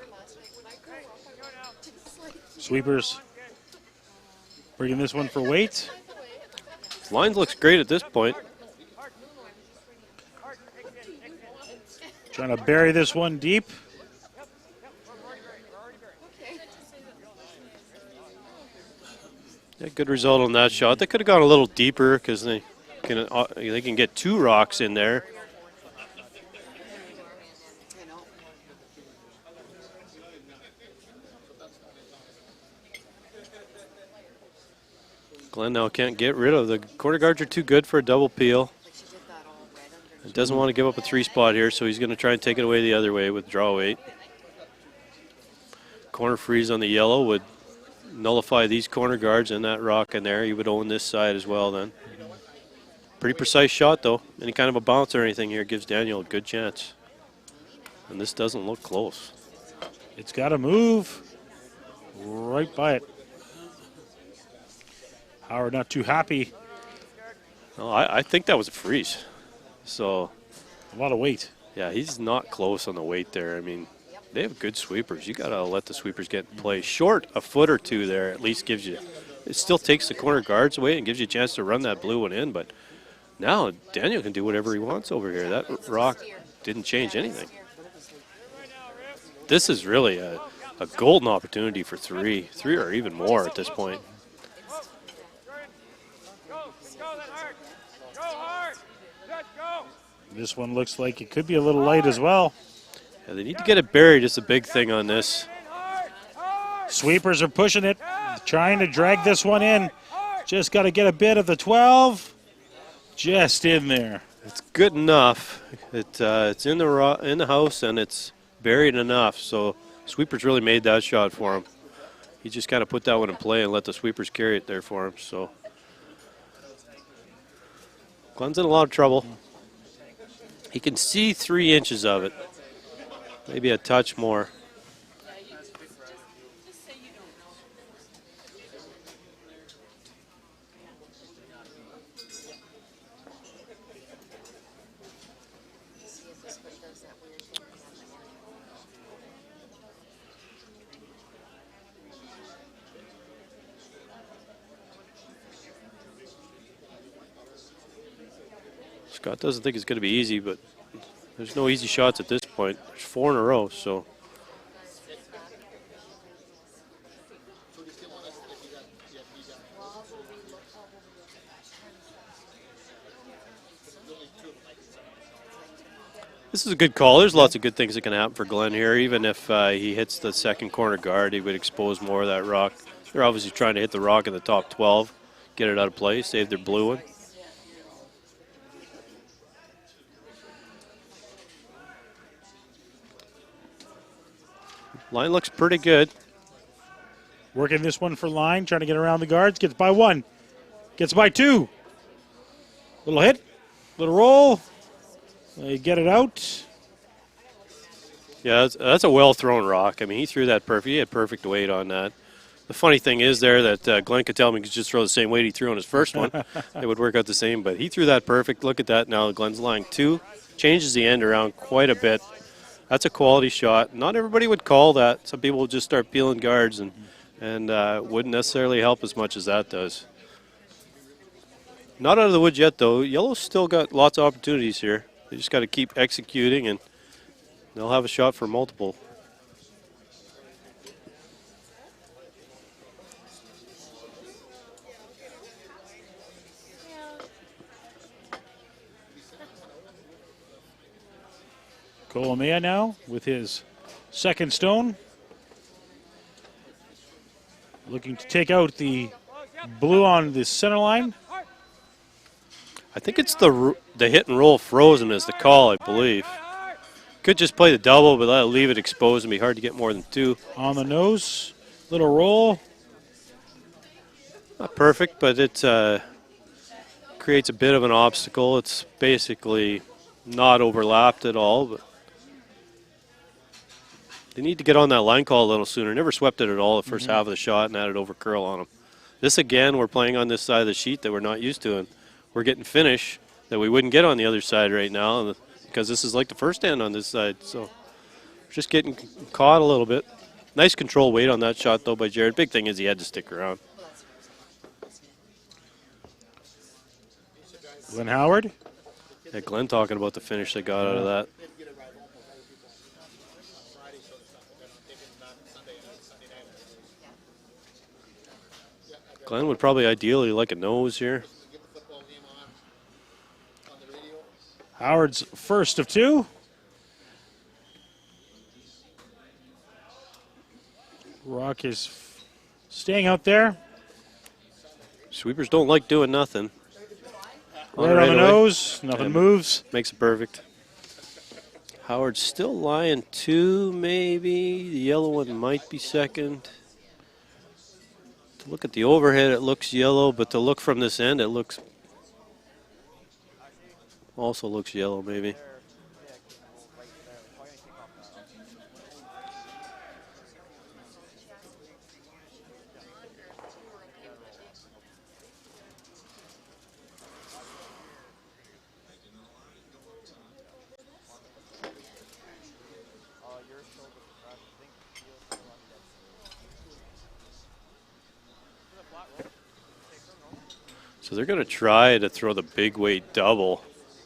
S1: Sweepers bringing this one for weight.
S2: Line looks great at this point.
S1: Trying to bury this one deep.
S2: Yeah, good result on that shot. They could have gone a little deeper because they can get 2 rocks in there. Glenn now can't get rid of the corner guards. Are too good for a double peel. It doesn't want to give up a 3 spot here, so he's going to try and take it away the other way with draw weight. Corner freeze on the yellow would nullify these corner guards and that rock in there. He would own this side as well then. Pretty precise shot though. Any kind of a bounce or anything here gives Daniel a good chance. And this doesn't look close.
S1: It's got to move right by it. Howard not too happy.
S2: No, I think that was a freeze. So
S1: a lot of weight.
S2: Yeah, he's not close on the weight there. I mean, they have good sweepers. You got to let the sweepers get in play. Short a foot or 2 there at least gives you, it still takes the corner guards away and gives you a chance to run that blue one in. But now Daniel can do whatever he wants over here. That rock didn't change anything. This is really a golden opportunity for 3 or even more at this point.
S1: This one looks like it could be a little light as well.
S2: Yeah, they need to get it buried is the big thing on this.
S1: Sweepers are pushing it, trying to drag this one in. Just got to get a bit of the 12. Just in there.
S2: It's good enough. It's in the house and it's buried enough. So sweepers really made that shot for him. He just kind of put that one in play and let the sweepers carry it there for him. So Glenn's in a lot of trouble. He can see 3 inches of it. Maybe a touch more. Scott doesn't think it's going to be easy, but there's no easy shots at this point. There's 4 in a row, so. This is a good call. There's lots of good things that can happen for Glenn here. Even if he hits the second corner guard, he would expose more of that rock. They're obviously trying to hit the rock in the top 12, get it out of play, save their blue one. Line looks pretty good.
S1: Working this one for line, trying to get around the guards. Gets by 1. Gets by 2. Little hit. Little roll. They get it out.
S2: Yeah, that's a well-thrown rock. I mean, he threw that perfect. He had perfect weight on that. The funny thing is there that Glenn could tell me he could just throw the same weight he threw on his first one. It would work out the same, but he threw that perfect. Look at that now. Glenn's line 2. Changes the end around quite a bit. That's a quality shot. Not everybody would call that. Some people would just start peeling guards and wouldn't necessarily help as much as that does. Not out of the woods yet, though. Yellow's still got lots of opportunities here. They just got to keep executing, and they'll have a shot for multiple.
S1: Kolomea now with his second stone. Looking to take out the blue on the center line.
S2: I think it's the hit and roll frozen is the call, I believe. Could just play the double, but leave it exposed and be hard to get more than 2.
S1: On the nose, little roll.
S2: Not perfect, but it creates a bit of an obstacle. It's basically not overlapped at all, but they need to get on that line call a little sooner. Never swept it at all the first half of the shot and added over curl on them. This again, we're playing on this side of the sheet that we're not used to, and we're getting finish that we wouldn't get on the other side right now because this is like the first hand on this side. So we're just getting caught a little bit. Nice control weight on that shot, though, by Jared. Big thing is he had to stick around.
S1: Glenn Howard.
S2: Yeah, Glenn talking about the finish they got out of that. Glenn would probably ideally like a nose here.
S1: Howard's first of 2. Rock is staying out there.
S2: Sweepers don't like doing nothing.
S1: Right on the nose, nothing moves.
S2: Makes it perfect. Howard's still lying 2, maybe. The yellow one might be second. To look at the overhead, it looks yellow, but to look from this end, it also looks yellow, maybe. So they're going to try to throw the big weight double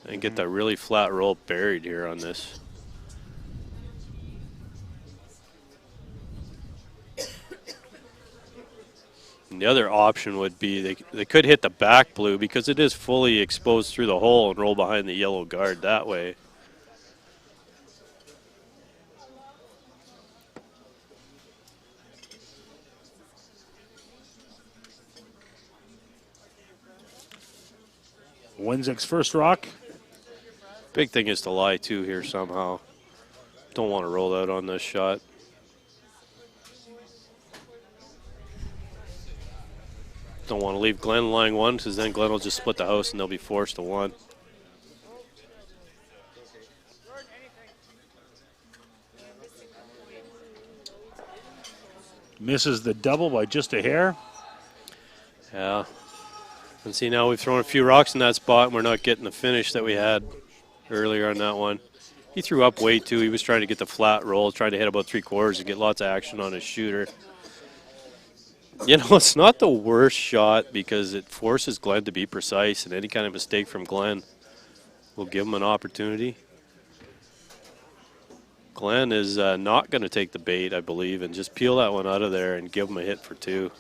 S2: and get that really flat roll buried here on this. And the other option would be they could hit the back blue because it is fully exposed through the hole and roll behind the yellow guard that way.
S1: Winzik's first rock.
S2: Big thing is to lie too here somehow. Don't want to roll out on this shot. Don't want to leave Glenn lying 1 because then Glenn will just split the house and they'll be forced to 1.
S1: Misses the double by just a hair.
S2: Yeah. And see, now we've thrown a few rocks in that spot and we're not getting the finish that we had earlier on that one. He threw up way too. He was trying to get the flat roll, trying to hit about 3/4 and get lots of action on his shooter. You know, it's not the worst shot because it forces Glenn to be precise, and any kind of mistake from Glenn will give him an opportunity. Glenn is not going to take the bait, I believe, and just peel that one out of there and give him a hit for 2.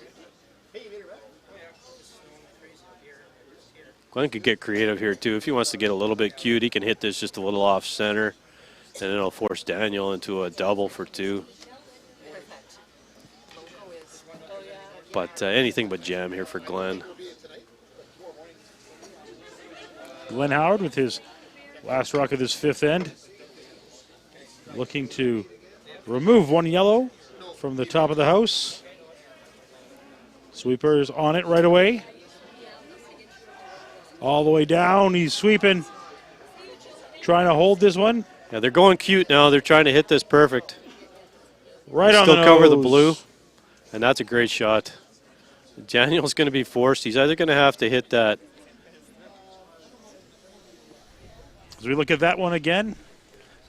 S2: Glenn could get creative here, too. If he wants to get a little bit cute, he can hit this just a little off center, and it'll force Daniel into a double for 2. But anything but jam here for Glenn.
S1: Glenn Howard with his last rock of this 5th end. Looking to remove 1 yellow from the top of the house. Sweeper's on it right away. All the way down, he's sweeping. Trying to hold this one.
S2: Yeah, they're going cute now. They're trying to hit this perfect.
S1: Right on the nose.
S2: Still cover the blue, and that's a great shot. Daniel's going to be forced. He's either going to have to hit that.
S1: As we look at that one again.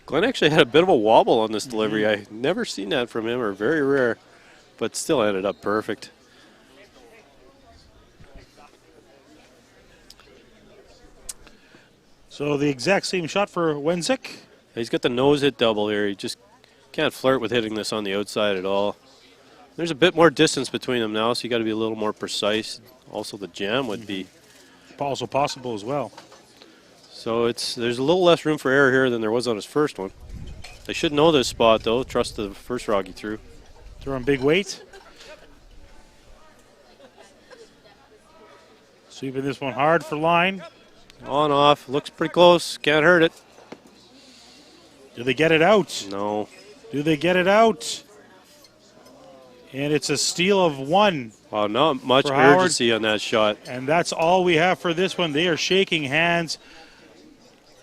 S2: Glenn actually had a bit of a wobble on this delivery. I've never seen that from him, or very rare, but still ended up perfect.
S1: So the exact same shot for Wenzik.
S2: He's got the nose hit double here. He just can't flirt with hitting this on the outside at all. There's a bit more distance between them now, so you got to be a little more precise. Also, the jam would be
S1: also possible as well.
S2: So there's a little less room for error here than there was on his first one. They should know this spot, though. Trust the first rock he threw.
S1: Throwing big weight. Sweeping this one hard for line.
S2: On, off. Looks pretty close. Can't hurt it.
S1: Do they get it out?
S2: No.
S1: Do they get it out? And it's a steal of 1.
S2: Wow, not much
S1: for Howard.
S2: urgency on that shot.
S1: And that's all we have for this one. They are shaking hands.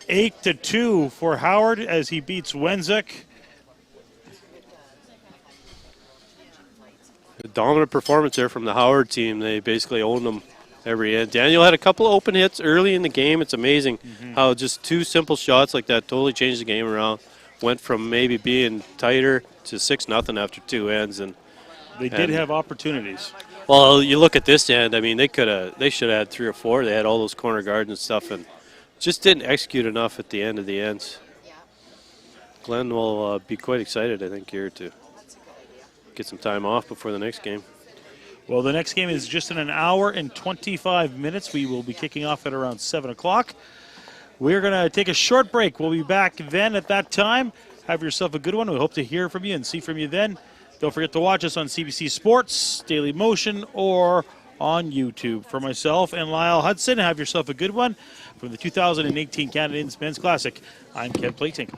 S1: 8-2 for Howard as he beats Wenzik.
S2: A dominant performance there from the Howard team. They basically owned them every end. Daniel had a couple of open hits early in the game. It's amazing how just 2 simple shots like that totally changed the game around. Went from maybe being tighter to 6-0 after 2 ends. And
S1: they did have opportunities.
S2: Well, you look at this end. I mean, they should have had 3 or 4. They had all those corner guards and stuff, and just didn't execute enough at the end of the ends. Glenn will be quite excited, I think, here to get some time off before the next game.
S1: Well, the next game is just in an hour and 25 minutes. We will be kicking off at around 7 o'clock. We're going to take a short break. We'll be back then at that time. Have yourself a good one. We hope to hear from you and see from you then. Don't forget to watch us on CBC Sports, Daily Motion, or on YouTube. For myself and Lyle Hudson, have yourself a good one. From the 2018 Canadians Men's Classic, I'm Ken Plating.